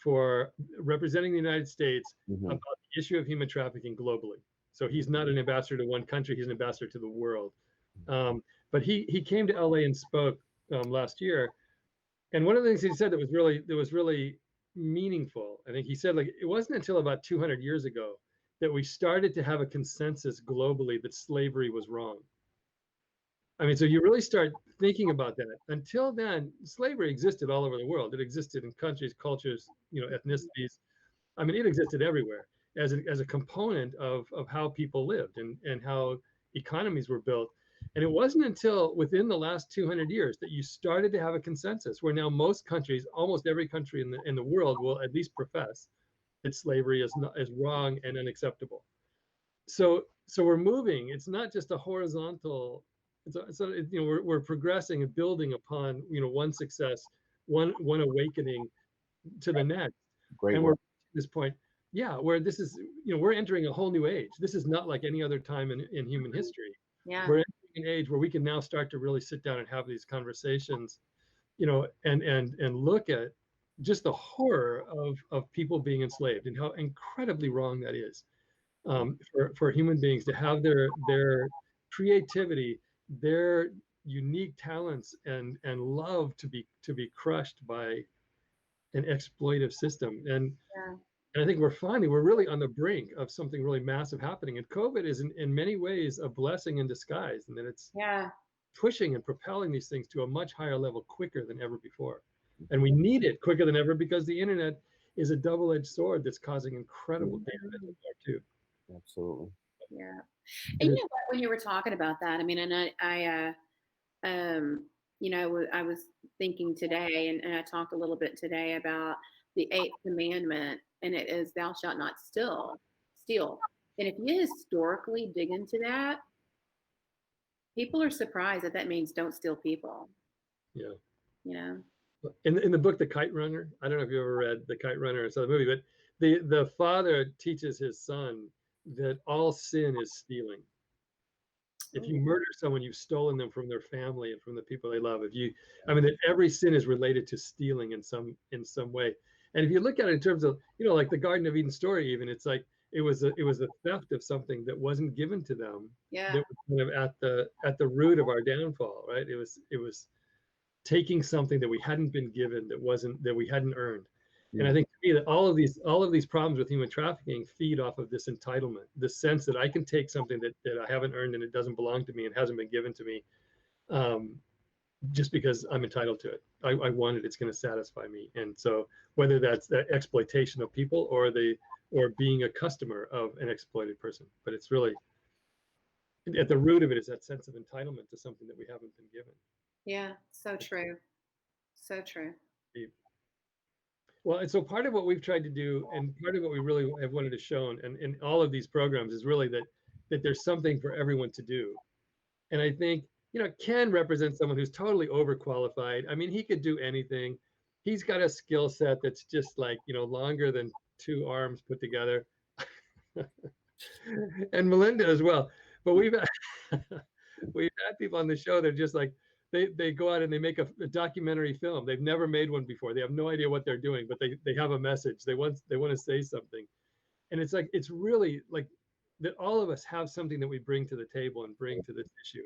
for representing the United States about the issue of human trafficking globally. So he's not an ambassador to one country; he's an ambassador to the world. But he came to LA and spoke last year, and one of the things he said that was really meaningful. I think he said, like, it wasn't until about 200 years ago that we started to have a consensus globally that slavery was wrong. I mean, so you really start thinking about that. Until then, slavery existed all over the world. It existed in countries, cultures, ethnicities. I mean, it existed everywhere as a component of how people lived and how economies were built. And it wasn't until within the last 200 years that you started to have a consensus where now most countries, almost every country in the world, will at least profess that slavery is wrong and unacceptable. So we're moving. It's not just a horizontal. We're progressing and building upon one success, one awakening to the next, Great and we're work. at this point, yeah, where this is, we're entering a whole new age. This is not like any other time in human history. Yeah. We're entering an age where we can now start to really sit down and have these conversations, and look at just the horror of people being enslaved and how incredibly wrong that is, for human beings to have their creativity, their unique talents and love to be crushed by an exploitive system. Yeah. And I think we're really on the brink of something really massive happening. And COVID is in many ways a blessing in disguise, and that it's Yeah. pushing and propelling these things to a much higher level quicker than ever before. And we need it quicker than ever because the internet is a double-edged sword that's causing incredible damage too. Absolutely. Yeah. And you know what, when you were talking about that, I mean, and I was thinking today, and I talked a little bit today about the eighth commandment, and it is thou shalt not steal. And if you historically dig into that, people are surprised that means don't steal people. Yeah. You know? In the book The Kite Runner, I don't know if you ever read The Kite Runner, it's a movie, but the father teaches his son that all sin is stealing. If you murder someone, you've stolen them from their family and from the people they love. That every sin is related to stealing in some way. And if you look at it in terms of, like the Garden of Eden story, even, it's like it was a theft of something that wasn't given to them. Yeah. That was kind of at the root of our downfall, right? It was taking something that we hadn't been given, that we hadn't earned. And I think to me that all of these problems with human trafficking feed off of this entitlement, this sense that I can take something that I haven't earned and it doesn't belong to me and hasn't been given to me, just because I'm entitled to it. I want it, it's going to satisfy me. And so whether that's the exploitation of people or being a customer of an exploited person, but it's really at the root of it is that sense of entitlement to something that we haven't been given. Yeah, so true. So true. Well, and so part of what we've tried to do, and part of what we really have wanted to show in all of these programs, is really that there's something for everyone to do. And I think, Ken represents someone who's totally overqualified. I mean, he could do anything. He's got a skill set that's just like, longer than two arms put together. And Melinda as well. But we've had people on the show that are just like, they go out and they make a documentary film. They've never made one before. They have no idea what they're doing, but they have a message. They want to say something. And it's like, it's really like that all of us have something that we bring to the table and bring to this issue.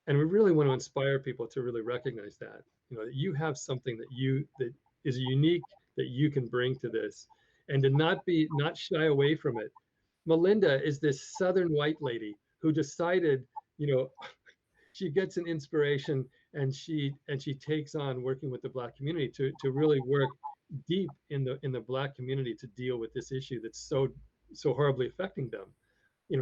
And we really want to inspire people to really recognize that, that you have something that is unique that you can bring to this, and to not shy away from it. Melinda is this Southern white lady who decided, she gets an inspiration and she takes on working with the Black community to really work deep in the Black community to deal with this issue that's so horribly affecting them,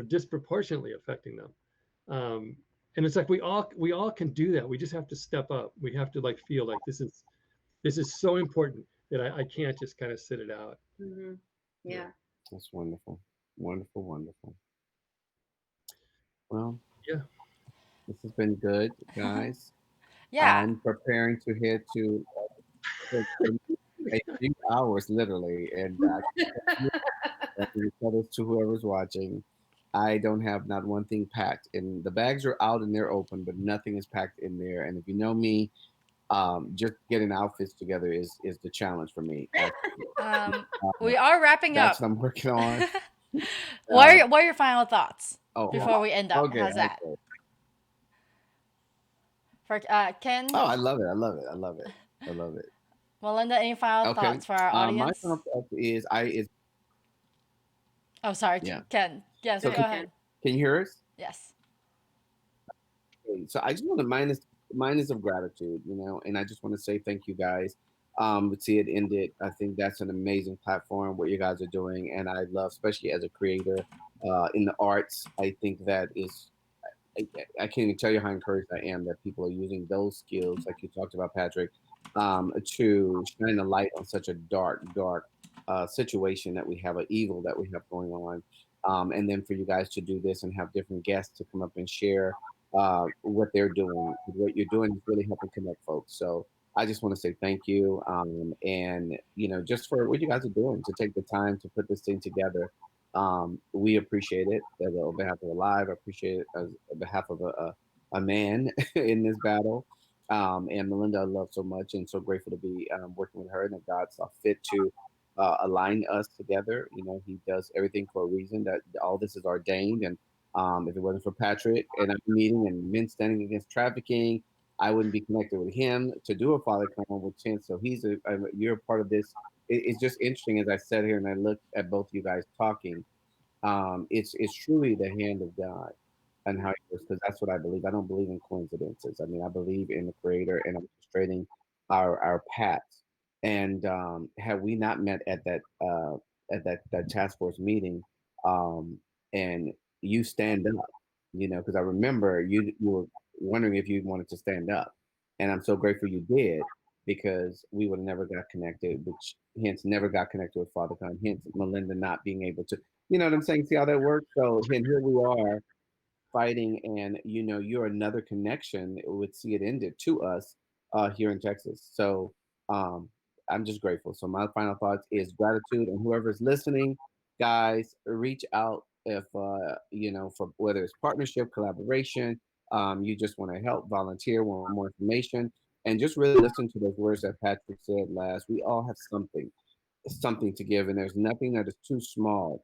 disproportionately affecting them. And it's like we all can do that. We just have to step up. We have to feel like this is so important that I can't just kind of sit it out. Mm-hmm. Yeah. That's wonderful. Wonderful, wonderful. Well, yeah. This has been good, guys. Yeah. I'm preparing to head to a few hours, literally, and to whoever's watching. I don't have not one thing packed, and the bags are out and they're open, but nothing is packed in there. And if you know me, just getting outfits together is the challenge for me. We are wrapping up. That's what I'm working on. What are your final thoughts before we end up? Okay, how's that? Okay. For Ken? Oh, I love it. Melinda, any final thoughts for our audience? My final thought is Oh, sorry, yeah. Ken. Yes, so go ahead. Can you hear us? Yes. So I just want to minus of gratitude, and I just want to say thank you guys. But see it ended. I think that's an amazing platform what you guys are doing, and I love, especially as a creator in the arts. I think that is. I, I can't even tell you how encouraged I am that people are using those skills, like you talked about, Patrick, to shine a light on such a dark situation that we have, an evil that we have going on. And then for you guys to do this and have different guests to come up and share what they're doing. What you're doing is really helping connect folks. So I just want to say thank you. And, just for what you guys are doing to take the time to put this thing together. We appreciate it on behalf of Alive. I appreciate it as on behalf of a man in this battle. And Melinda, I love so much and so grateful to be working with her, and that God saw fit to align us together. He does everything for a reason. That all this is ordained, and if it wasn't for Patrick and our meeting and men standing against trafficking, I wouldn't be connected with him to do a Father Come On with Chance. So you're a part of this. It's just interesting as I sat here and I looked at both you guys talking. It's truly the hand of God and how it works, because that's what I believe. I don't believe in coincidences. I mean, I believe in the Creator and orchestrating our paths. And had we not met at that task force meeting, um, and you stand up, because I remember you were wondering if you wanted to stand up, and I'm so grateful you did, because we would have never got connected, which hence never got connected with Father Con, hence Melinda not being able to, you know what I'm saying? See how that works? So and here we are fighting, and you're another connection with See It Ended to us here in Texas. So um, I'm just grateful. So my final thoughts is gratitude, and whoever's listening, guys, reach out if for whether it's partnership, collaboration, you just want to help, volunteer, want more information, and just really listen to those words that Patrick said last. We all have something to give, and there's nothing that is too small.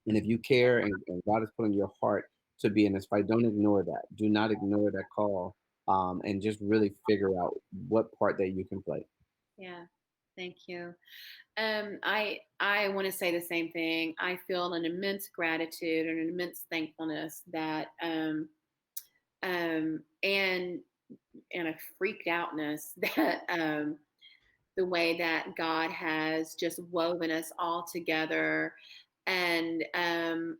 And if you care and God has put in your heart to be in this fight, don't ignore that. Do not ignore that call, and just really figure out what part that you can play. Yeah, thank you. I want to say the same thing. I feel an immense gratitude and an immense thankfulness that and a freaked outness that the way that God has just woven us all together, and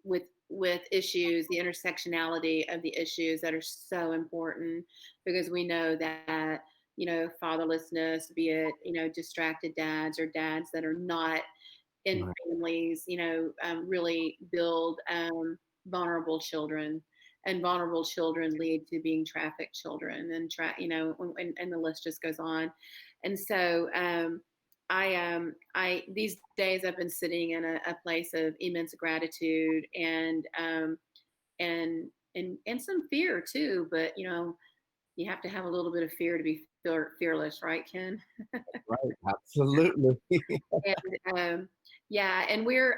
with issues, the intersectionality of the issues that are so important, because we know that fatherlessness, be it distracted dads or dads that are not in Right. families, really build vulnerable children, and vulnerable children lead to being trafficked children, and the list just goes on. And so I these days I've been sitting in a place of immense gratitude and and some fear too, but you have to have a little bit of fear to be fearless, right, Ken? Right. Absolutely. And yeah, and we're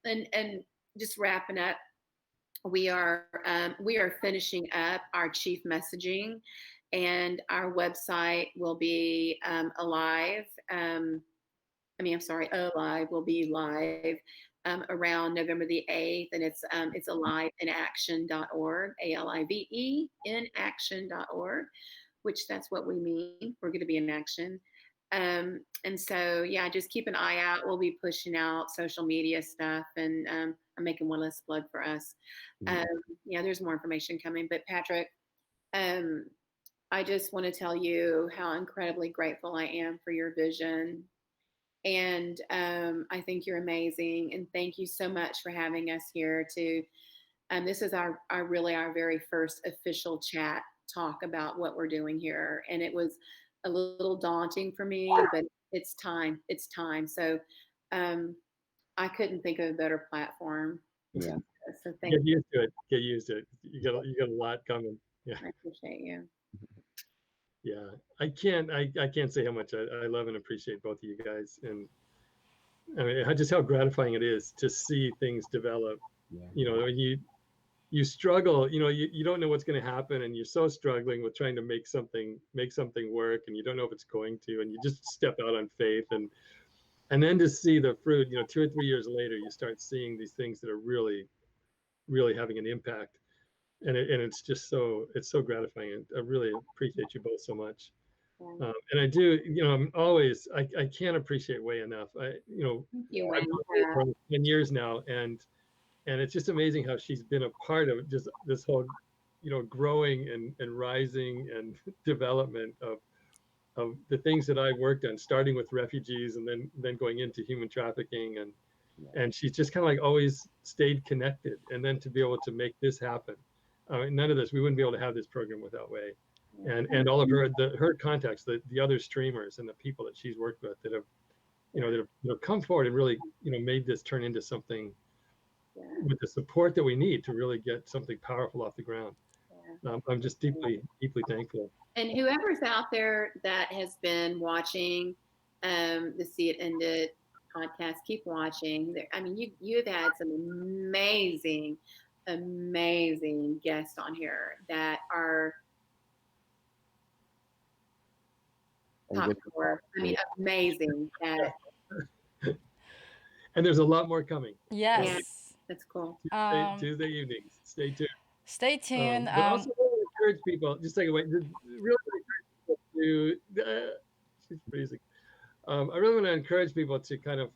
and just wrapping up, we are finishing up our chief messaging, and our website will be alive. I'm sorry, alive will be live around November the 8th, and it's aliveinaction.org, ALIVE in action.org, which that's what we mean. We're going to be in action. And so, yeah, just keep an eye out. We'll be pushing out social media stuff, and I'm making one less plug for us. Um, yeah, there's more information coming. But Patrick, um, I just want to tell you how incredibly grateful I am for your vision. And I think you're amazing. And thank you so much for having us here to, this is our really our very first official chat talk about what we're doing here. And it was a little daunting for me, but it's time. It's time. So I couldn't think of a better platform. Yeah. So thank Get you. used to it. Get used to it. You got a lot coming. Yeah. I appreciate you. Yeah. I can't say how much I love and appreciate both of you guys. And I mean, just how gratifying it is to see things develop. Yeah. You struggle, you don't know what's going to happen, and you're so struggling with trying to make something work, and you don't know if it's going to, and you just step out on faith, and then to see the fruit, 2 or 3 years later, you start seeing these things that are really, really having an impact. and it's just it's so gratifying. And I really appreciate you both so much. Yeah. And I do, I'm always, I can't appreciate Way enough. Thank you, I've Wayne. known her for almost 10 years now, and it's just amazing how she's been a part of just this whole, growing and rising and development of the things that I worked on, starting with refugees and then going into human trafficking, and she's just kind of like always stayed connected. And then to be able to make this happen, none of this, we wouldn't be able to have this program without Way. And all of her contacts, the other streamers and the people that she's worked with that have come forward and really made this turn into something with the support that we need to really get something powerful off the ground. I'm just deeply thankful. And whoever's out there that has been watching the See It Ended podcast, keep watching. I mean, you've had some amazing guests on here that are top four. I mean, amazing. And there's a lot more coming. Yes. Yeah, that's cool. Tuesday evenings. Stay tuned. Stay tuned. But also really encourage people, just take away, really encourage people to, she's freezing. I really want to encourage people to kind of,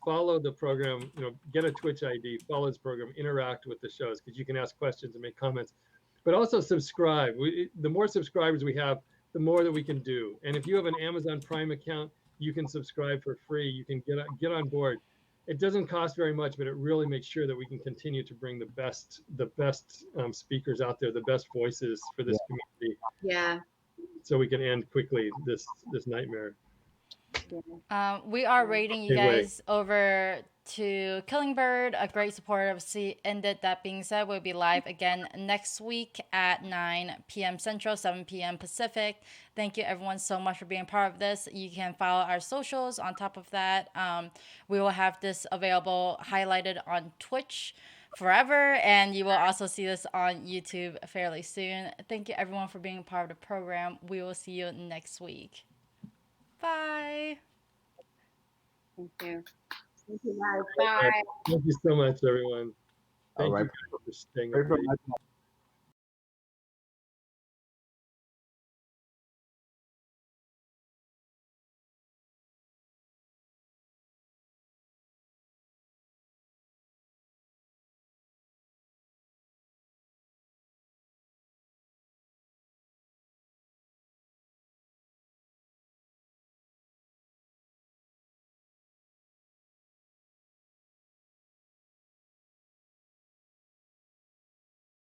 follow the program, get a Twitch ID, follow this program, interact with the shows, because you can ask questions and make comments, but also subscribe. The more subscribers we have, the more that we can do. And if you have an Amazon Prime account, you can subscribe for free. You can get on board. It doesn't cost very much, but it really makes sure that we can continue to bring the best speakers out there, the best voices for this community. Yeah. So we can end quickly this nightmare. We are rating you guys over to Killing Bird, a great supporter of See Ended. That being said, we'll be live again next week at 9 p.m. Central, 7 p.m. Pacific. Thank you everyone so much for being part of this. You can follow our socials. On top of that, we will have this available highlighted on Twitch forever, and you will also see this on YouTube fairly soon. Thank you everyone for being part of the program. We will see you next week. Bye. Thank you. Thank you guys. Bye. Thank you so much, everyone. Thank you for staying up late.